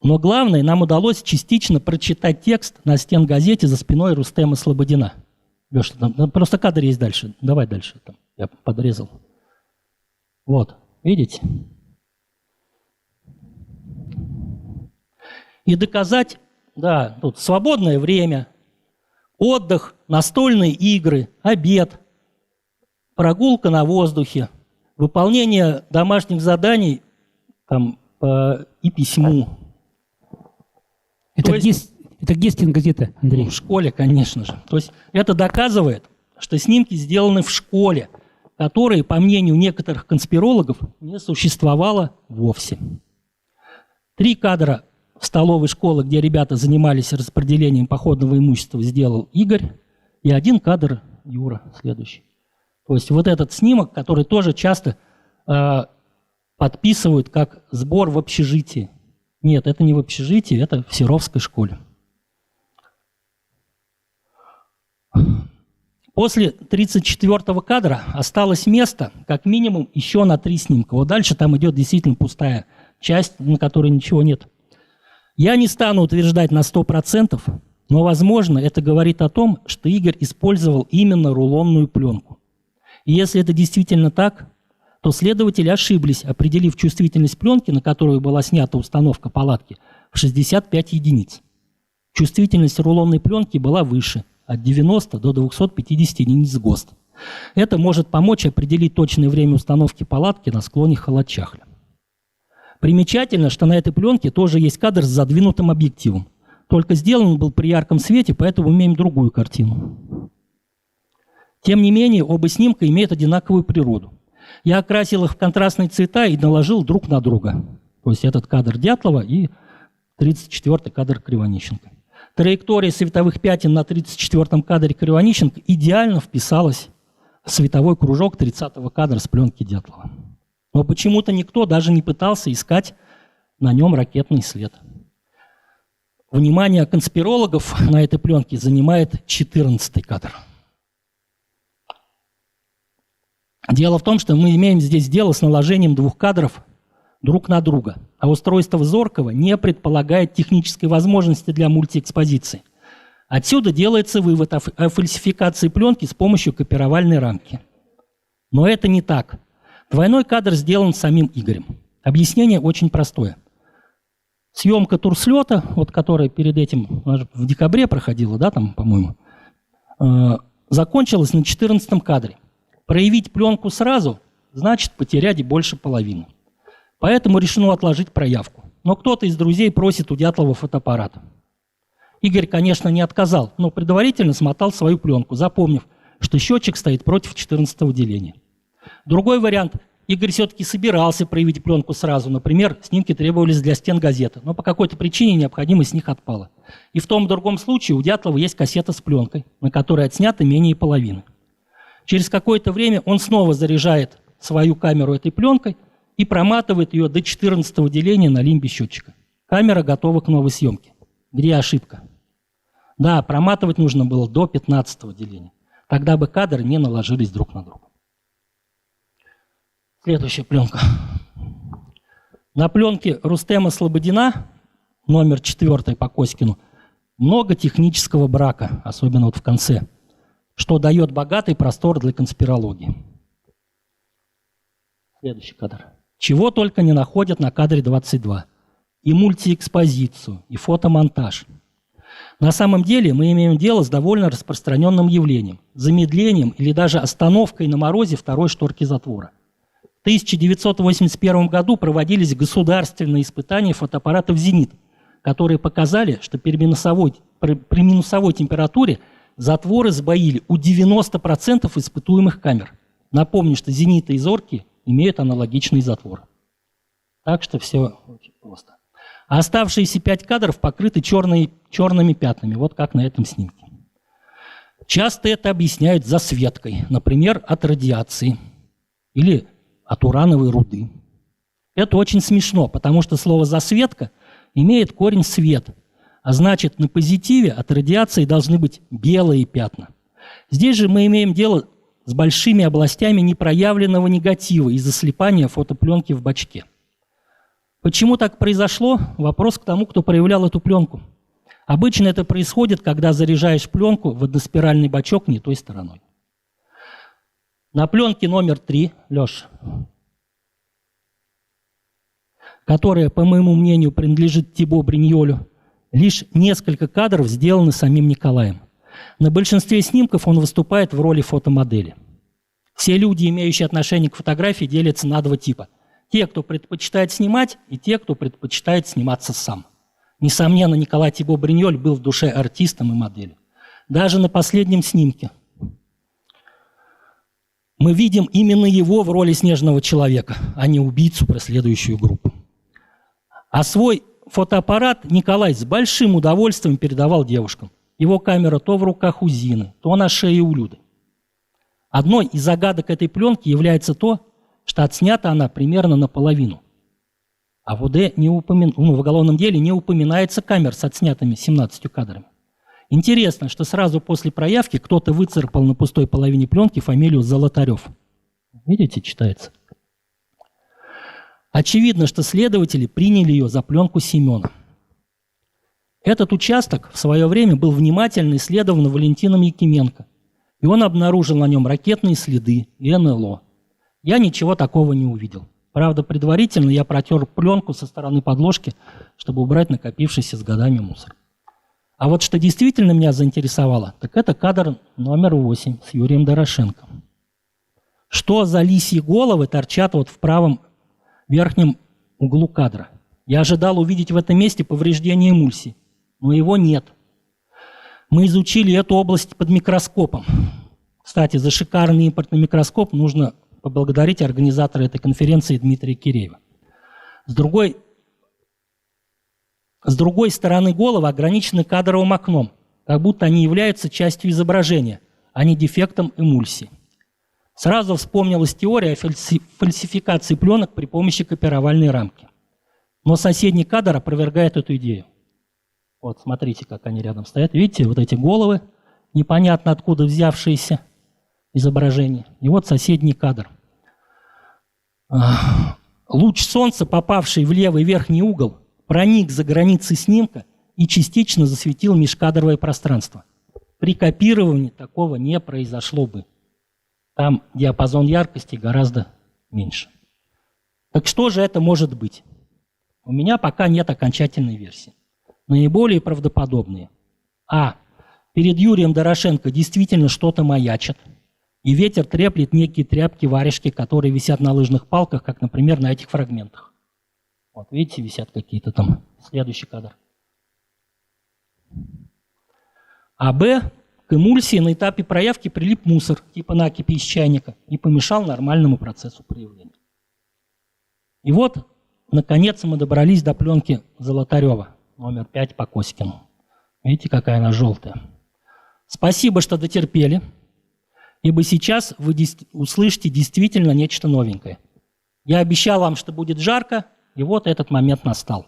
Но главное, нам удалось частично прочитать текст на стенгазете за спиной Рустема Слободина. Леш, там просто кадр есть дальше. Давай дальше. Там, я подрезал. Вот, видите? И доказать, да, тут свободное время, отдых, настольные игры, обед, прогулка на воздухе, выполнение домашних заданий там, и письму. Это где стенгазета, Андрей? В школе, конечно же. То есть это доказывает, что снимки сделаны в школе, которые, по мнению некоторых конспирологов, не существовало вовсе. 3 кадра в столовой школы, где ребята занимались распределением походного имущества, сделал Игорь, и 1 кадр Юра, следующий. То есть вот этот снимок, который тоже часто подписывают как сбор в общежитии. Нет, это не в общежитии, это в Серовской школе. После 34-го кадра осталось место, как минимум, еще на 3 снимка. Вот дальше там идет действительно пустая часть, на которой ничего нет. Я не стану утверждать на 100%, но, возможно, это говорит о том, что Игорь использовал именно рулонную пленку. И если это действительно так, то следователи ошиблись, определив чувствительность пленки, на которую была снята установка палатки, в 65 единиц. Чувствительность рулонной пленки была выше, от 90 до 250 единиц ГОСТ. Это может помочь определить точное время установки палатки на склоне Халачахля. Примечательно, что на этой пленке тоже есть кадр с задвинутым объективом. Только сделан он был при ярком свете, поэтому имеем другую картину. Тем не менее, оба снимка имеют одинаковую природу. Я окрасил их в контрастные цвета и наложил друг на друга. То есть этот кадр Дятлова и 34-й кадр Кривонищенко. Траектория световых пятен на 34-м кадре Кривонищенко идеально вписалась в световой кружок 30-го кадра с пленки Дятлова. Но почему-то никто даже не пытался искать на нем ракетный след. Внимание конспирологов на этой пленке занимает 14-й кадр. Дело в том, что мы имеем здесь дело с наложением 2 кадров друг на друга, а устройство Зоркова не предполагает технической возможности для мультиэкспозиции. Отсюда делается вывод о фальсификации пленки с помощью копировальной рамки. Но это не так. Двойной кадр сделан самим Игорем. Объяснение очень простое. Съемка турслета, вот, которая перед этим в декабре проходила, да, там, по-моему, закончилась на 14-м кадре. Проявить пленку сразу значит потерять больше половины. Поэтому решено отложить проявку. Но кто-то из друзей просит у Дятлова фотоаппарат. Игорь, конечно, не отказал, но предварительно смотал свою пленку, запомнив, что счетчик стоит против 14-го деления. Другой вариант. Игорь все-таки собирался проявить пленку сразу. Например, снимки требовались для стен газеты, но по какой-то причине необходимость с них отпала. И в том и другом случае у Дятлова есть кассета с пленкой, на которой отснято менее половины. Через какое-то время он снова заряжает свою камеру этой пленкой и проматывает ее до 14-го деления на лимбе счетчика. Камера готова к новой съемке. Где ошибка? Да, проматывать нужно было до 15-го деления. Тогда бы кадры не наложились друг на друга. Следующая пленка. На пленке Рустема Слободина, номер 4 по Коськину, много технического брака, особенно вот в конце, что дает богатый простор для конспирологии. Следующий кадр. Чего только не находят на кадре 22. И мультиэкспозицию, и фотомонтаж. На самом деле мы имеем дело с довольно распространенным явлением, замедлением или даже остановкой на морозе второй шторки затвора. В 1981 году проводились государственные испытания фотоаппаратов «Зенит», которые показали, что при минусовой температуре затворы сбоили у 90% испытуемых камер. Напомню, что «Зениты» и «Зорки» имеют аналогичный затвор. Так что все очень просто. А оставшиеся 5 кадров покрыты черными пятнами, вот как на этом снимке. Часто это объясняют засветкой, например, от радиации или от урановой руды. Это очень смешно, потому что слово «засветка» имеет корень «свет», а значит, на позитиве от радиации должны быть белые пятна. Здесь же мы имеем дело с большими областями непроявленного негатива из-за слипания фотопленки в бачке. Почему так произошло? Вопрос к тому, кто проявлял эту пленку. Обычно это происходит, когда заряжаешь пленку в односпиральный бачок не той стороной. На пленке номер 3, Леш, которая, по моему мнению, принадлежит Тибо Бриньолю, лишь несколько кадров сделаны самим Николаем. На большинстве снимков он выступает в роли фотомодели. Все люди, имеющие отношение к фотографии, делятся на два типа. Те, кто предпочитает снимать, и те, кто предпочитает сниматься сам. Несомненно, Николай Тибо Бриньоль был в душе артистом и моделью. Даже на последнем снимке мы видим именно его в роли снежного человека, а не убийцу, преследующую группу. А свой фотоаппарат Николай с большим удовольствием передавал девушкам. Его камера то в руках у Зины, то на шее у Люды. Одной из загадок этой пленки является то, что отснята она примерно наполовину. А в уголовном деле не упоминается камер с отснятыми 17 кадрами. Интересно, что сразу после проявки кто-то выцарапал на пустой половине пленки фамилию Золотарев. Видите, читается. Очевидно, что следователи приняли ее за пленку Семена. Этот участок в свое время был внимательно исследован Валентином Якименко, и он обнаружил на нем ракетные следы и НЛО. Я ничего такого не увидел. Правда, предварительно я протер пленку со стороны подложки, чтобы убрать накопившийся с годами мусор. А вот что действительно меня заинтересовало, так это кадр номер 8 с Юрием Дорошенко. Что за лисьи головы торчат вот в правом верхнем углу кадра? Я ожидал увидеть в этом месте повреждение эмульсии, но его нет. Мы изучили эту область под микроскопом. Кстати, за шикарный импортный микроскоп нужно поблагодарить организатора этой конференции Дмитрия Киреева. С другой стороны головы ограничены кадровым окном, как будто они являются частью изображения, а не дефектом эмульсии. Сразу вспомнилась теория о фальсификации пленок при помощи копировальной рамки. Но соседний кадр опровергает эту идею. Вот, смотрите, как они рядом стоят. Видите, вот эти головы, непонятно откуда взявшиеся изображения. И вот соседний кадр. Луч солнца, попавший в левый верхний угол, проник за границы снимка и частично засветил межкадровое пространство. При копировании такого не произошло бы. Там диапазон яркости гораздо меньше. Так что же это может быть? У меня пока нет окончательной версии. Наиболее правдоподобные. А. Перед Юрием Дорошенко действительно что-то маячит, и ветер треплет некие тряпки-варежки, которые висят на лыжных палках, как, например, на этих фрагментах. Вот, видите, висят какие-то там. Следующий кадр. А Б. К эмульсии на этапе проявки прилип мусор, типа накипи из чайника, и помешал нормальному процессу проявления. И вот, наконец, мы добрались до пленки Золотарева, номер 5 по Коськину. Видите, какая она желтая. Спасибо, что дотерпели, ибо сейчас вы услышите действительно нечто новенькое. Я обещал вам, что будет жарко, и вот этот момент настал.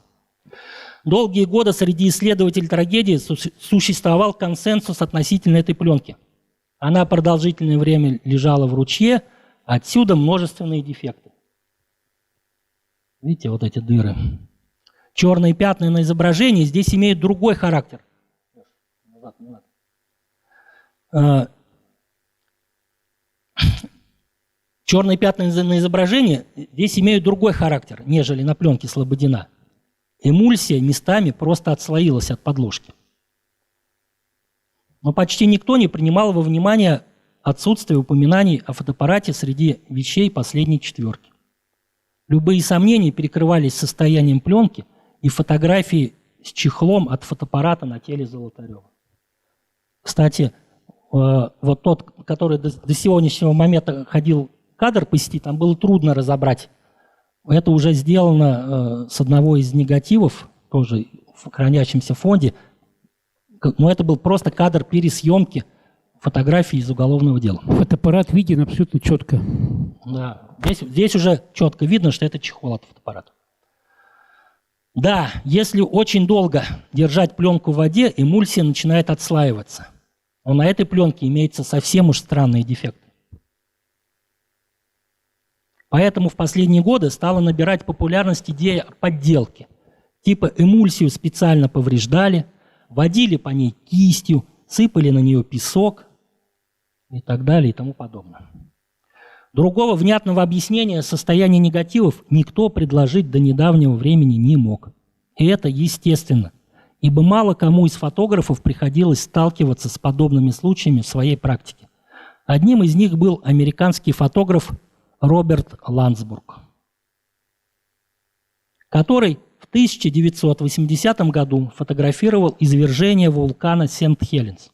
Долгие годы среди исследователей трагедии существовал консенсус относительно этой пленки. Она продолжительное время лежала в ручье, отсюда множественные дефекты. Видите, вот эти дыры. Черные пятна на изображении здесь имеют другой характер. Черные пятна на изображении здесь имеют другой характер, нежели на пленке Слободина. Эмульсия местами просто отслоилась от подложки. Но почти никто не принимал во внимание отсутствие упоминаний о фотоаппарате среди вещей последней четверки. Любые сомнения перекрывались состоянием пленки и фотографии с чехлом от фотоаппарата на теле Золотарева. Кстати, вот тот, который до сегодняшнего момента ходил кадр посетить, там было трудно разобрать. Это уже сделано с одного из негативов, тоже в хранящемся фонде. Но это был просто кадр пересъемки фотографии из уголовного дела. Фотоаппарат виден абсолютно четко. Да, здесь уже четко видно, что это чехол от фотоаппарата. Да, если очень долго держать пленку в воде, эмульсия начинает отслаиваться. Но на этой пленке имеются совсем уж странные дефекты. Поэтому в последние годы стала набирать популярность идея о подделке. Типа эмульсию специально повреждали, водили по ней кистью, сыпали на нее песок и так далее и тому подобное. Другого внятного объяснения состояния негативов никто предложить до недавнего времени не мог. И это естественно, ибо мало кому из фотографов приходилось сталкиваться с подобными случаями в своей практике. Одним из них был американский фотограф Роберт Ландсбург, который в 1980 году фотографировал извержение вулкана Сент-Хеленс.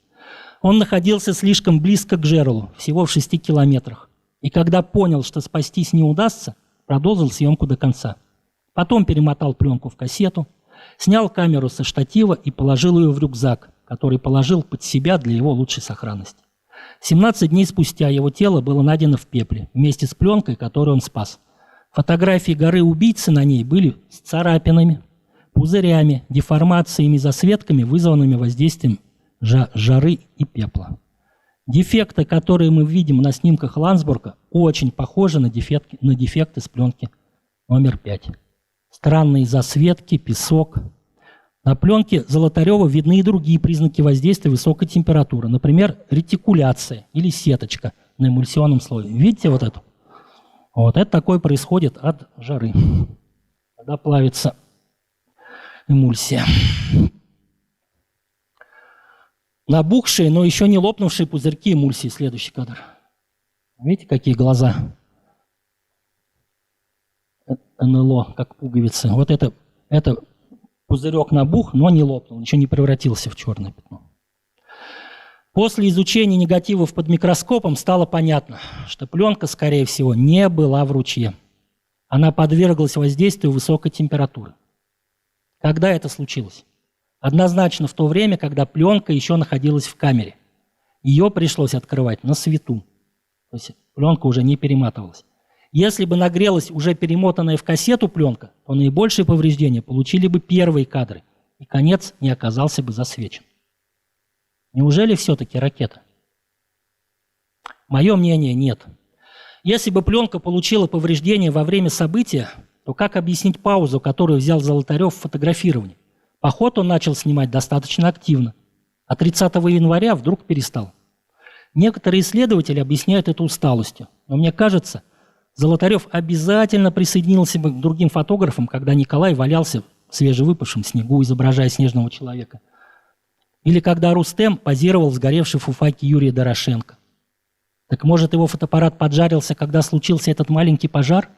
Он находился слишком близко к жерлу, всего в 6 километрах, и когда понял, что спастись не удастся, продолжил съемку до конца. Потом перемотал пленку в кассету, снял камеру со штатива и положил ее в рюкзак, который положил под себя для его лучшей сохранности. 17 дней спустя его тело было найдено в пепле, вместе с пленкой, которую он спас. Фотографии горы убийцы на ней были с царапинами, пузырями, деформациями и засветками, вызванными воздействием жары и пепла. Дефекты, которые мы видим на снимках Ландсбурга, очень похожи на дефекты с пленки номер 5. Странные засветки, песок. На пленке Золотарева видны и другие признаки воздействия высокой температуры. Например, ретикуляция или сеточка на эмульсионном слое. Видите вот эту? Вот это такое происходит от жары, когда плавится эмульсия. Набухшие, но еще не лопнувшие пузырьки эмульсии. Следующий кадр. Видите, какие глаза? НЛО, как пуговицы. Вот это пузырек набух, но не лопнул, еще не превратился в черное пятно. После изучения негативов под микроскопом стало понятно, что пленка, скорее всего, не была в ручье. Она подверглась воздействию высокой температуры. Когда это случилось? Однозначно в то время, когда пленка еще находилась в камере. Ее пришлось открывать на свету. То есть пленка уже не перематывалась. Если бы нагрелась уже перемотанная в кассету пленка, то наибольшие повреждения получили бы первые кадры, и конец не оказался бы засвечен. Неужели все-таки ракета? Мое мнение – нет. Если бы пленка получила повреждения во время события, то как объяснить паузу, которую взял Золотарев в фотографировании? Поход он начал снимать достаточно активно, а 30 января вдруг перестал. Некоторые исследователи объясняют это усталостью, но мне кажется, Золотарев обязательно присоединился бы к другим фотографам, когда Николай валялся в свежевыпавшем снегу, изображая снежного человека. Или когда Рустем позировал в сгоревшей фуфайке Юрия Дорошенко. Так может, его фотоаппарат поджарился, когда случился этот маленький пожар?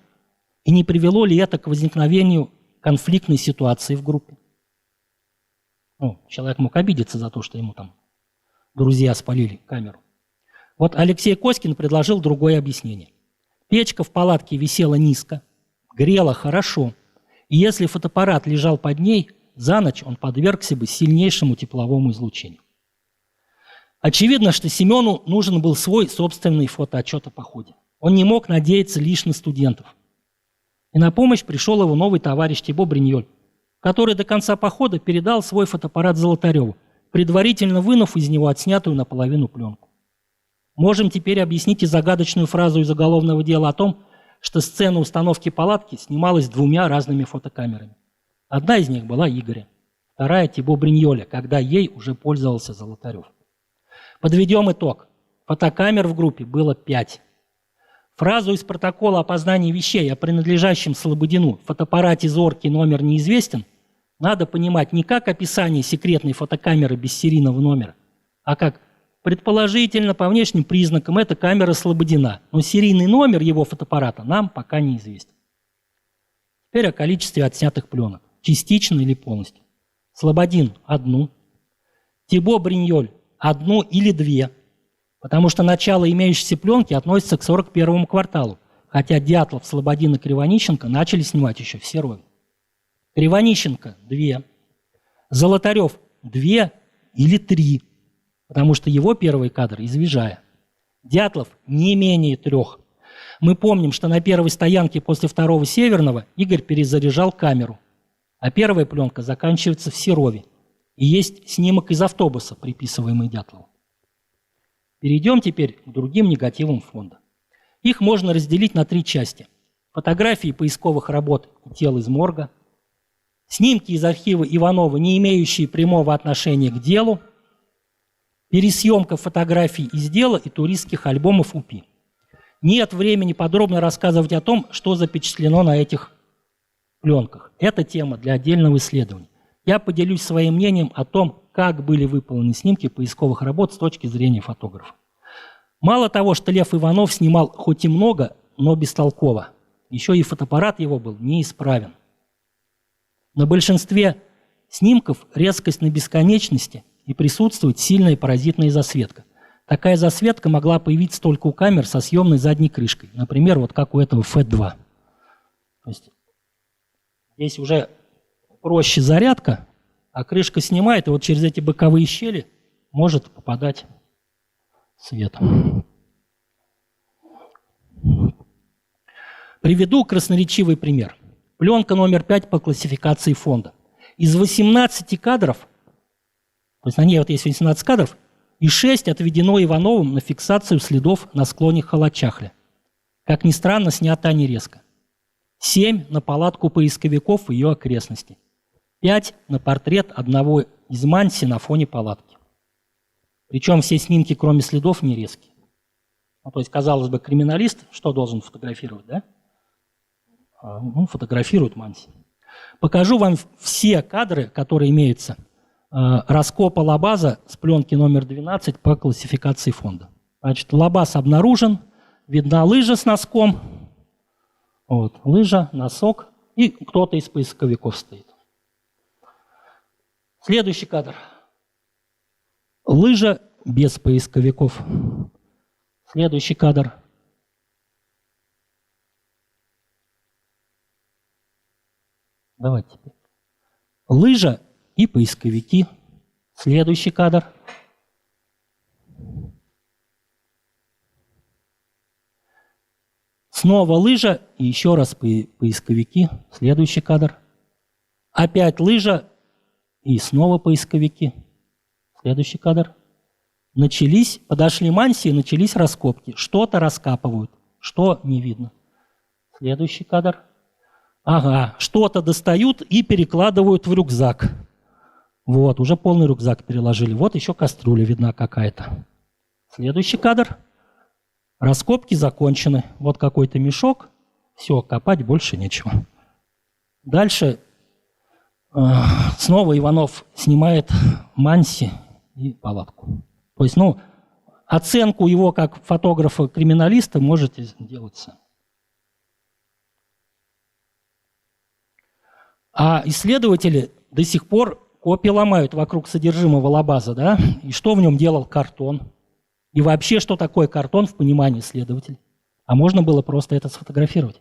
И не привело ли это к возникновению конфликтной ситуации в группе? Человек мог обидеться за то, что ему там друзья спалили камеру. Вот Алексей Коськин предложил другое объяснение. Печка в палатке висела низко, грела хорошо, и если фотоаппарат лежал под ней, за ночь он подвергся бы сильнейшему тепловому излучению. Очевидно, что Семену нужен был свой собственный фотоотчет о походе. Он не мог надеяться лишь на студентов. И на помощь пришел его новый товарищ Тибо Бриньоль, который до конца похода передал свой фотоаппарат Золотареву, предварительно вынув из него отснятую наполовину пленку. Можем теперь объяснить и загадочную фразу из уголовного дела о том, что сцена установки палатки снималась 2 разными фотокамерами. Одна из них была Игоря, вторая Тибо Бриньоля, когда ей уже пользовался Золотарев. Подведем итог. Фотокамер в группе было 5. Фразу из протокола опознания вещей о принадлежащем Слободину в фотоаппарате «Зоркий» номер неизвестен надо понимать не как описание секретной фотокамеры без серийного номера, а как предположительно по внешним признакам это камера Слободина, но серийный номер его фотоаппарата нам пока неизвестен. Теперь о количестве отснятых пленок, частично или полностью. Слободин – 1, Тибо Бриньоль – 1 или 2, потому что начало имеющейся пленки относится к 41-му кварталу, хотя Дятлов, Слободин и Кривонищенко начали снимать еще в Серове. Кривонищенко – 2, Золотарев – 2 или 3, потому что его первый кадр из Вижая. Дятлов – не менее 3. Мы помним, что на первой стоянке после 2-го Северного Игорь перезаряжал камеру, а первая пленка заканчивается в Серове. И есть снимок из автобуса, приписываемый Дятлову. Перейдем теперь к другим негативам фонда. Их можно разделить на 3 части. Фотографии поисковых работ и тел из морга, снимки из архива Иванова, не имеющие прямого отношения к делу, пересъемка фотографий из дела и туристских альбомов УПИ. Нет времени подробно рассказывать о том, что запечатлено на этих пленках. Это тема для отдельного исследования. Я поделюсь своим мнением о том, как были выполнены снимки поисковых работ с точки зрения фотографа. Мало того, что Лев Иванов снимал хоть и много, но бестолково, еще и фотоаппарат его был неисправен. На большинстве снимков резкость на бесконечности и присутствует сильная паразитная засветка. Такая засветка могла появиться только у камер со съемной задней крышкой, например, вот как у этого FET-2. То есть здесь уже проще зарядка, а крышка снимает, и вот через эти боковые щели может попадать свет. Приведу красноречивый пример. Пленка номер 5 по классификации фонда. Из 18 кадров, то есть на ней вот есть 18 кадров, и 6 отведено Ивановым на фиксацию следов на склоне Халачахля. Как ни странно, снята они резко. 7 на палатку поисковиков и ее окрестности. 5 на портрет одного из Манси на фоне палатки. Причем все снимки, кроме следов, не резкие. Ну, то есть, казалось бы, криминалист что должен фотографировать, да? Он фотографирует Манси. Покажу вам все кадры, которые имеются. Раскопа лабаза с пленки номер 12 по классификации фонда. Значит, лабаз обнаружен, видна лыжа с носком. Вот, лыжа, носок, и кто-то из поисковиков стоит. Следующий кадр. Лыжа без поисковиков. Следующий кадр. Давайте теперь. Лыжа и поисковики. Следующий кадр. Снова лыжа и еще раз поисковики. Следующий кадр. Опять лыжа и снова поисковики. Следующий кадр. Подошли Манси и начались раскопки. Что-то раскапывают, что не видно. Следующий кадр. Ага, что-то достают и перекладывают в рюкзак. Вот, уже полный рюкзак переложили. Вот еще кастрюля видна какая-то. Следующий кадр. Раскопки закончены. Вот какой-то мешок. Все, копать больше нечего. Дальше снова Иванов снимает Манси и палатку. То есть, оценку его как фотографа-криминалиста можете делать сами. А исследователи до сих пор копии ломают вокруг содержимого лабаза, да? И что в нем делал картон? И вообще, что такое картон в понимании исследователей? А можно было просто это сфотографировать.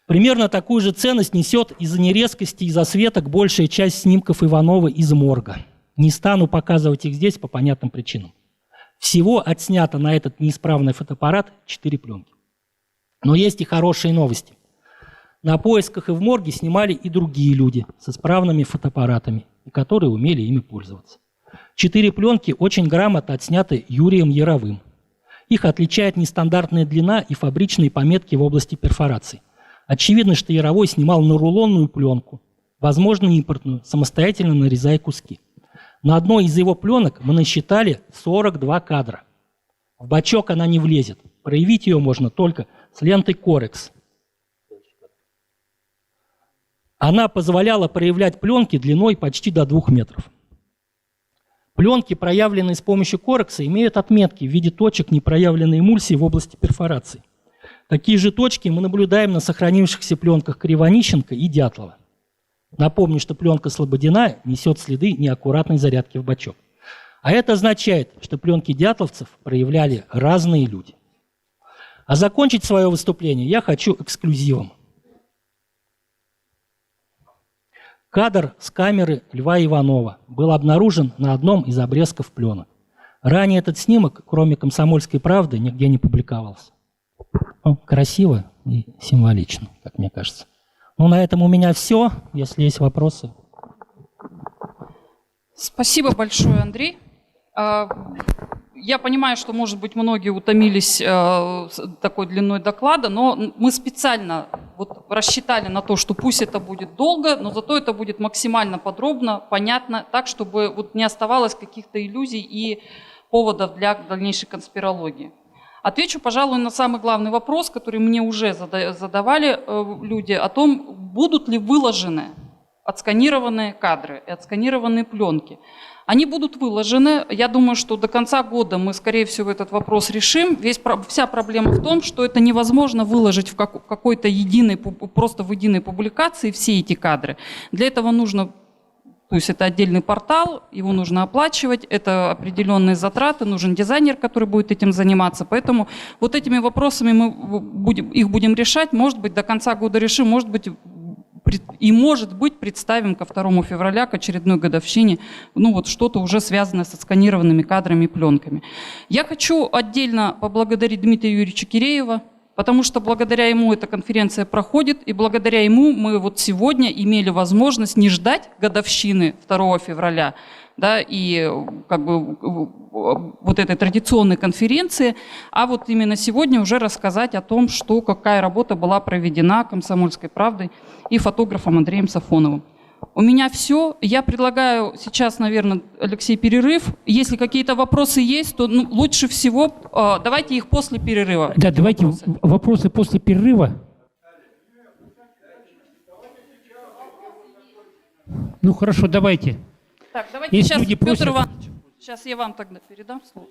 Примерно такую же ценность несет из-за нерезкости и засветок большая часть снимков Иванова из морга. Не стану показывать их здесь по понятным причинам. Всего отснято на этот неисправный фотоаппарат 4 пленки. Но есть и хорошие новости. На поисках и в морге снимали и другие люди с исправными фотоаппаратами, и которые умели ими пользоваться. 4 пленки очень грамотно отсняты Юрием Яровым. Их отличает нестандартная длина и фабричные пометки в области перфораций. Очевидно, что Яровой снимал на рулонную пленку, возможно, импортную, самостоятельно нарезая куски. На одной из его пленок мы насчитали 42 кадра. В бачок она не влезет. Проявить ее можно только с лентой Корекс. Она позволяла проявлять пленки длиной почти до 2 метров. Пленки, проявленные с помощью Корекса, имеют отметки в виде точек непроявленной эмульсии в области перфорации. Такие же точки мы наблюдаем на сохранившихся пленках Кривонищенко и Дятлова. Напомню, что пленка Слободина несет следы неаккуратной зарядки в бачок. А это означает, что пленки дятловцев проявляли разные люди. А закончить свое выступление я хочу эксклюзивом. Кадр с камеры Льва Иванова был обнаружен на одном из обрезков пленок. Ранее этот снимок, кроме «Комсомольской правды», нигде не публиковался. Красиво и символично, как мне кажется. Ну, на этом у меня все. Если есть вопросы. Спасибо большое, Андрей. Я понимаю, что, может быть, многие утомились такой длиной доклада, но мы специально вот рассчитали на то, что пусть это будет долго, но зато это будет максимально подробно, понятно, так, чтобы вот не оставалось каких-то иллюзий и поводов для дальнейшей конспирологии. Отвечу, пожалуй, на самый главный вопрос, который мне уже задавали люди, о том, будут ли выложены отсканированные кадры и отсканированные пленки. Они будут выложены. Я думаю, что до конца года мы, скорее всего, этот вопрос решим. Вся проблема в том, что это невозможно выложить в какой-то просто в единой публикации все эти кадры. Для этого нужно, то есть это отдельный портал, его нужно оплачивать, это определенные затраты, нужен дизайнер, который будет этим заниматься. Поэтому вот этими вопросами мы будем решать. Может быть, до конца года решим, может быть, представим ко 2 февраля, к очередной годовщине, вот что-то уже связанное со сканированными кадрами и пленками. Я хочу отдельно поблагодарить Дмитрия Юрьевича Киреева, потому что благодаря ему эта конференция проходит, и благодаря ему мы вот сегодня имели возможность не ждать годовщины 2 февраля, да, и как бы вот этой традиционной конференции, а вот именно сегодня уже рассказать о том, какая работа была проведена «Комсомольской правдой» и фотографом Андреем Сафоновым. У меня все. Я предлагаю сейчас, наверное, Алексей, перерыв. Если какие-то вопросы есть, то лучше всего давайте их после перерыва. Да, давайте вопросы после перерыва. Ну хорошо, давайте. Так, давайте Если сейчас, люди Петр просят... Иванович, сейчас я вам тогда передам слово.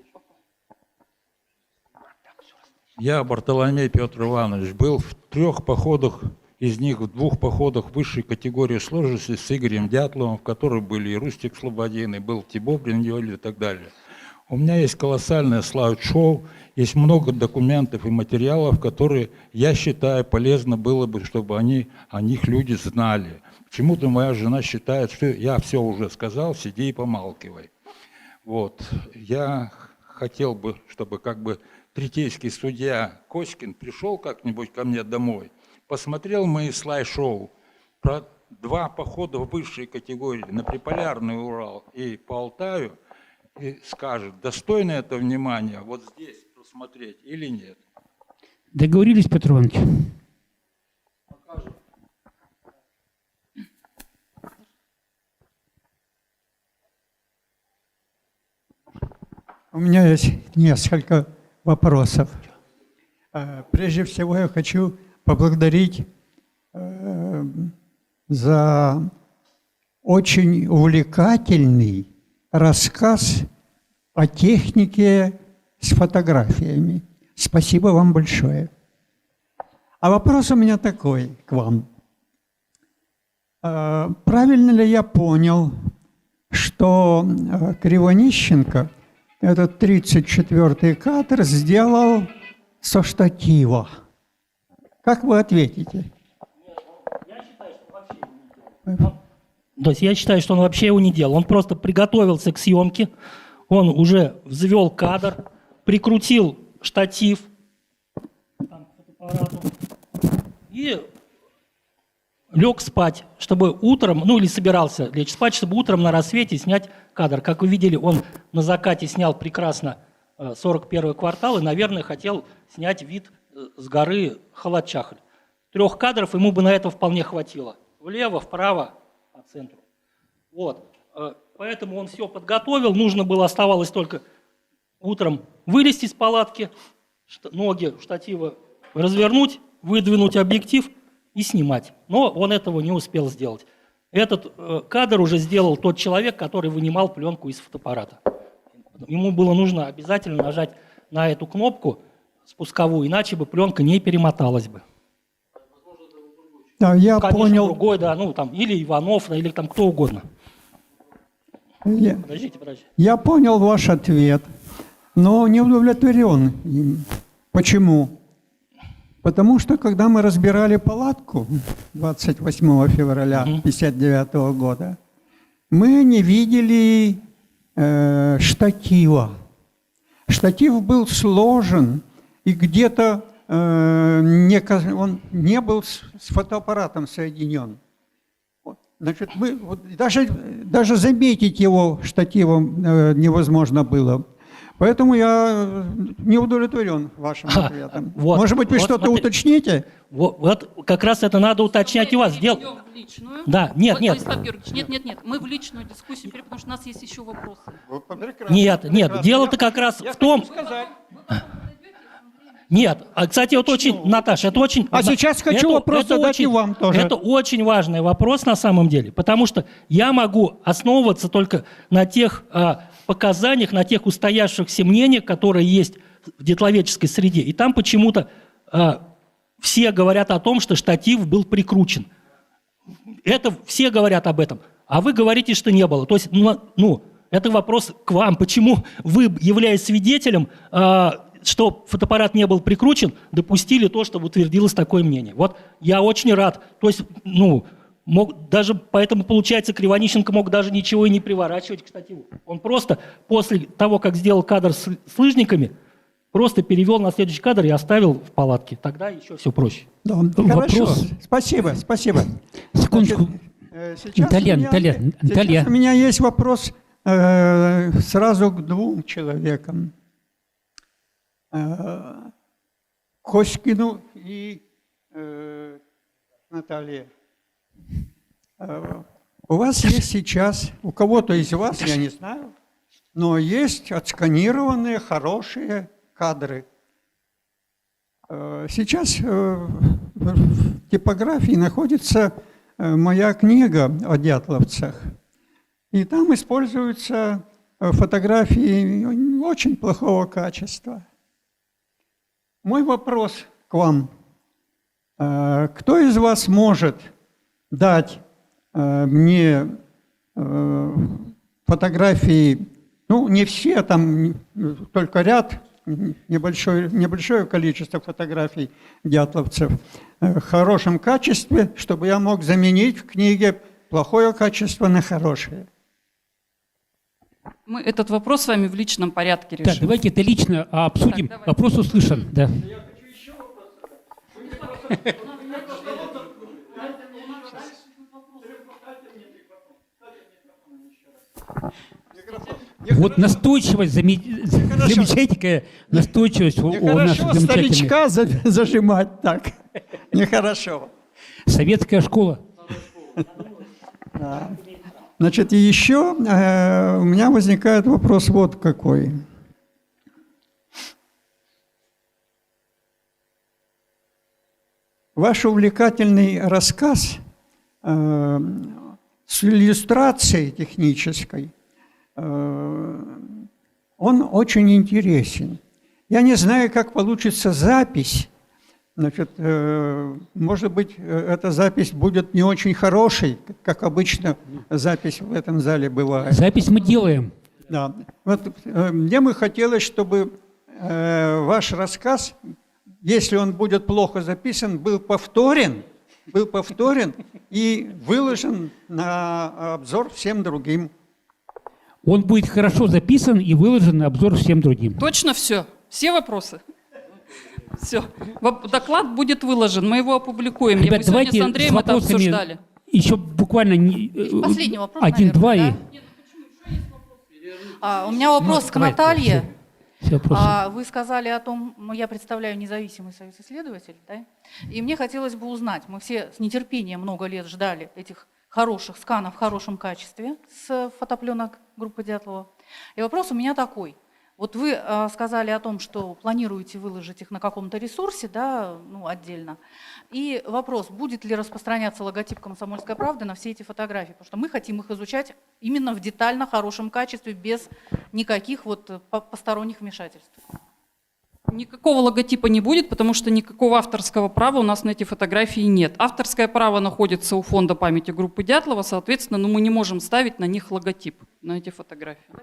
Я, Бартоломей Петр Иванович, был в 3 походах, из них в 2 походах высшей категории сложности с Игорем Дятловым, в которых были и Рустик Слободин, и был Тибо Бриньоль и так далее. У меня есть колоссальное слайд-шоу, есть много документов и материалов, которые, я считаю, полезно было бы, чтобы о них люди знали. Почему-то моя жена считает, что я все уже сказал, сиди и помалкивай. Вот. Я хотел бы, чтобы как бы третейский судья Коськин пришел как-нибудь ко мне домой, посмотрел мои слайд-шоу про 2 похода в высшей категории на Приполярный Урал и по Алтаю и скажет, достойно это внимания вот здесь посмотреть или нет. Договорились, Петр Иванович? У меня есть несколько вопросов. Прежде всего я хочу поблагодарить за очень увлекательный рассказ о технике с фотографиями. Спасибо вам большое. А вопрос у меня такой к вам. Правильно ли я понял, что Кривонищенко этот 34-й кадр сделал со штатива? Как вы ответите? То есть я считаю, что он вообще его не делал. Он просто приготовился к съемке, он уже взвел кадр, прикрутил штатив и лег спать, чтобы утром, ну или собирался лечь спать, чтобы утром на рассвете снять кадр. Как вы видели, он на закате снял прекрасно 41-й квартал и, наверное, хотел снять вид с горы Халатчахль. 3 кадров ему бы на это вполне хватило. Влево, вправо, по центру. Вот. Поэтому он все подготовил. Нужно было, оставалось только утром вылезти из палатки, ноги штатива развернуть, выдвинуть объектив и снимать. Но он этого не успел сделать. Этот кадр уже сделал тот человек, который вынимал пленку из фотоаппарата. Ему было нужно обязательно нажать на эту кнопку спусковую, иначе бы пленка не перемоталась бы. Да, я Конечно, понял. другой, да, ну там или Иванов, да, или там кто угодно. Подождите. Я понял ваш ответ, но не удовлетворен им. Почему? Потому что, когда мы разбирали палатку 28 февраля 1959 года, мы не видели штатива. Штатив был сложен, и где-то он не был с фотоаппаратом соединен. Значит, даже заметить его штативом невозможно было. Поэтому я не удовлетворен вашим ответом. Вот, Может быть, вы что-то уточните? Вот как раз это надо уточнять у вас. Мы идем в личную. Да, нет. Владислав Георгиевич, нет. Мы в личную дискуссию, потому что у нас есть еще вопросы. Нет, дело-то как раз в том... Нет, кстати, вот очень, Наташа, это очень... А сейчас хочу вопрос задать и вам тоже. Это очень важный вопрос на самом деле, потому что я могу основываться только на тех показаниях, на тех устоявшихся мнениях, которые есть в дитловедческой среде. И там почему-то все говорят о том, что штатив был прикручен. Это все говорят об этом, а вы говорите, что не было. То есть, это вопрос к вам. Почему вы, являясь свидетелем, что фотоаппарат не был прикручен, допустили то, что утвердилось такое мнение. Вот я очень рад. То есть, даже поэтому, получается, Кривонищенко мог даже ничего и не приворачивать к штативу. Он просто после того, как сделал кадр с лыжниками, просто перевел на следующий кадр и оставил в палатке. Тогда еще все проще. Да, хорошо. Спасибо. Секундочку. Сейчас у меня есть вопрос сразу к 2 человекам. Коськину и Наталье. У вас есть сейчас, у кого-то из вас, я не знаю, но есть отсканированные хорошие кадры. Сейчас в типографии находится моя книга о дятловцах. И там используются фотографии очень плохого качества. Мой вопрос к вам. Кто из вас может дать мне фотографии, не все, там только ряд, небольшое количество фотографий дятловцев в хорошем качестве, чтобы я мог заменить в книге плохое качество на хорошее? Мы этот вопрос с вами в личном порядке решим. Так, давайте это лично обсудим. Так, Вопрос услышан. Да. Вот настойчивость, замечайте, какая настойчивость у наших замечательных. Старичка зажимать так. Нехорошо. Советская школа. Да. Значит, еще у меня возникает вопрос вот какой. Ваш увлекательный рассказ с иллюстрацией технической, он очень интересен. Я не знаю, как получится запись. Значит, может быть, эта запись будет не очень хорошей, как обычно запись в этом зале бывает. Запись мы делаем. Да. Вот, мне бы хотелось, чтобы ваш рассказ, если он будет плохо записан, был повторен и выложен на обзор всем другим. Он будет хорошо записан и выложен на обзор всем другим. Точно все? Все вопросы? Все. Доклад будет выложен, мы его опубликуем. Ребят, Мы сегодня давайте с Андреем с это вопросами обсуждали. еще буквально Последний вопрос, один-два и... наверное, У меня вопрос к давайте, Наталье. все вопросы. Вы сказали о том, я представляю независимый союз исследователей, да? И мне хотелось бы узнать, мы все с нетерпением много лет ждали этих хороших сканов в хорошем качестве с фотопленок группы Дятлова. И вопрос у меня такой. Вот вы сказали о том, что планируете выложить их на каком-то ресурсе, да, ну, отдельно. И вопрос, будет ли распространяться логотип «Комсомольской правды» на все эти фотографии? Потому что мы хотим их изучать именно в детально хорошем качестве, без никаких вот посторонних вмешательств. Никакого логотипа не будет, потому что никакого авторского права у нас на эти фотографии нет. Авторское право находится у Фонда памяти группы Дятлова, соответственно, мы не можем ставить на них логотип, на эти фотографии.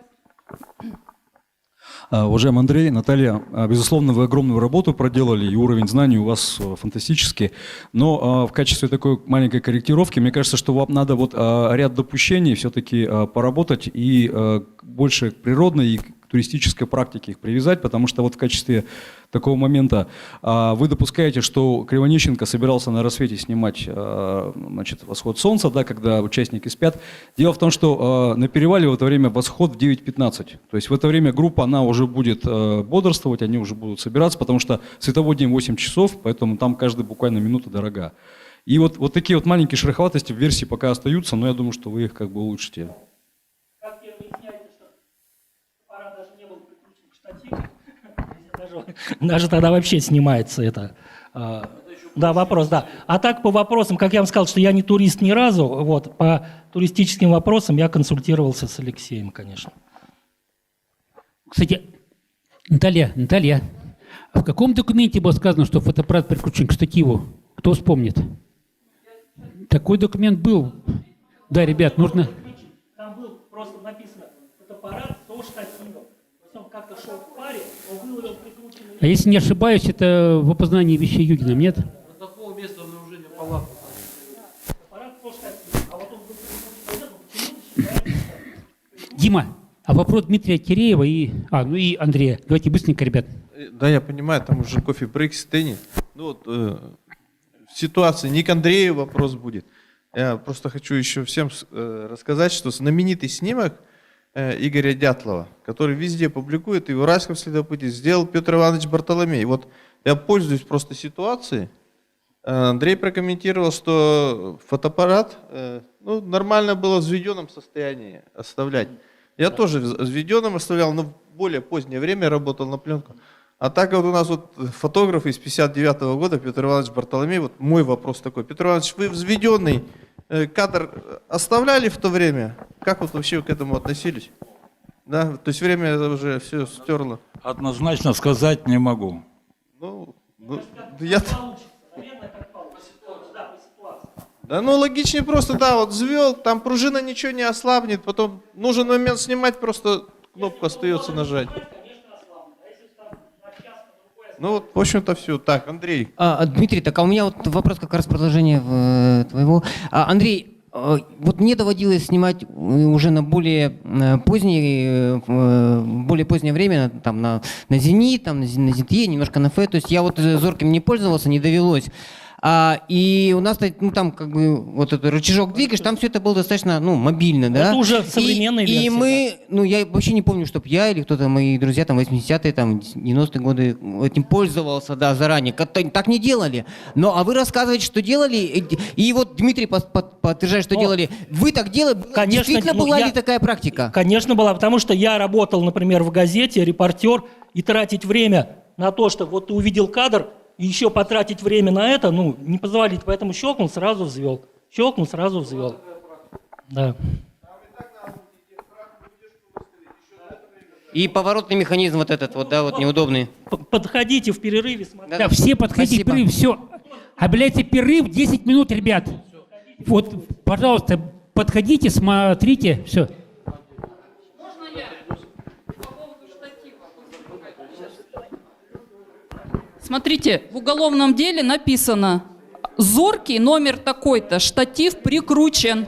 Уважаемый Андрей, Наталья, безусловно, вы огромную работу проделали, и уровень знаний у вас фантастический. Но в качестве такой маленькой корректировки, мне кажется, что вам надо вот ряд допущений все-таки поработать и больше к природной и к туристической практике их привязать, потому что вот в качестве такого момента вы допускаете, что Кривонищенко собирался на рассвете снимать значит, восход солнца, да, когда участники спят. Дело в том, что на перевале в это время восход в 9:15. То есть в это время группа, она уже будет бодрствовать, они уже будут собираться, потому что световой день 8 часов, поэтому там каждая буквально минута дорога. И вот такие вот маленькие шероховатости в версии пока остаются, но я думаю, что вы их как бы улучшите. Даже тогда вообще снимается это. Да, вопрос, да. А так по вопросам, как я вам сказал, что я не турист ни разу, вот, по туристическим вопросам я консультировался с Алексеем, конечно. Кстати, Наталья, а в каком документе было сказано, что фотоаппарат прикручен к штативу? Кто вспомнит? Такой документ был. Да, ребят, нужно... Там был просто написано фотоаппарат со штативом. Он как-то шел в паре, он выловил прикрученный... А если не ошибаюсь, это в опознании вещей Юдина, нет? Протокол места обнаружения палаты. Фотоаппарат со штативом, а вот он был прикручен, почему-то считается... Дима, а вопрос Дмитрия Киреева и Андрея. Давайте быстренько, ребят. Да, я понимаю, там уже кофе-брейк стынет. Ну вот в ситуации не к Андрею вопрос будет. Я просто хочу еще всем рассказать, что знаменитый снимок Игоря Дятлова, который везде публикует, и в Уральском следопыте сделал Петр Иванович Бартоломей. Вот я пользуюсь просто ситуацией. Андрей прокомментировал, что фотоаппарат нормально было в взведенном состоянии оставлять. Я тоже в взведенном оставлял, но в более позднее время работал на пленку. А так вот у нас вот фотограф из 59-го года, Петр Иванович Бартоломей, вот мой вопрос такой. Петр Иванович, вы взведенный кадр оставляли в то время? Как вот вообще к этому относились? Да, то есть время уже все стерло. Однозначно сказать не могу. Да, ну логичнее просто, да, вот взвел, там пружина ничего не ослабнет, потом нужен момент снимать, просто кнопку остается нажать. Ну вот, в общем-то, все. Так, Андрей. Дмитрий, так а у меня вот вопрос как раз продолжение твоего. Андрей, вот мне доводилось снимать уже на более позднее время, там на Зенит, там на Зенитье, немножко на Фэ, то есть я вот зорким не пользовался, не довелось. И у нас там как бы вот этот рычажок двигаешь, там все это было достаточно мобильно, да. Это уже современные версии. И мы, я вообще не помню, чтоб я или кто-то, мои друзья, там 80-е, там 90-е годы этим пользовался, да, заранее. Так не делали. А вы рассказываете, что делали, и вот Дмитрий подтверждает, что делали. Вы так делали? Конечно, действительно была ли такая практика? Конечно, была, потому что я работал, например, в газете, репортер, и тратить время на то, что вот ты увидел кадр, и еще потратить время на это, не позволить, поэтому щелкнул, сразу взвел. Щелкнул, сразу взвел. Да. И поворотный механизм вот этот вот, да, вот неудобный. Подходите в перерыве, смотрите. Да, все подходите в перерыв, все. Объявляется перерыв 10 минут, ребят. Вот, пожалуйста, подходите, смотрите, все. Смотрите, в уголовном деле написано: зоркий номер такой-то, штатив прикручен.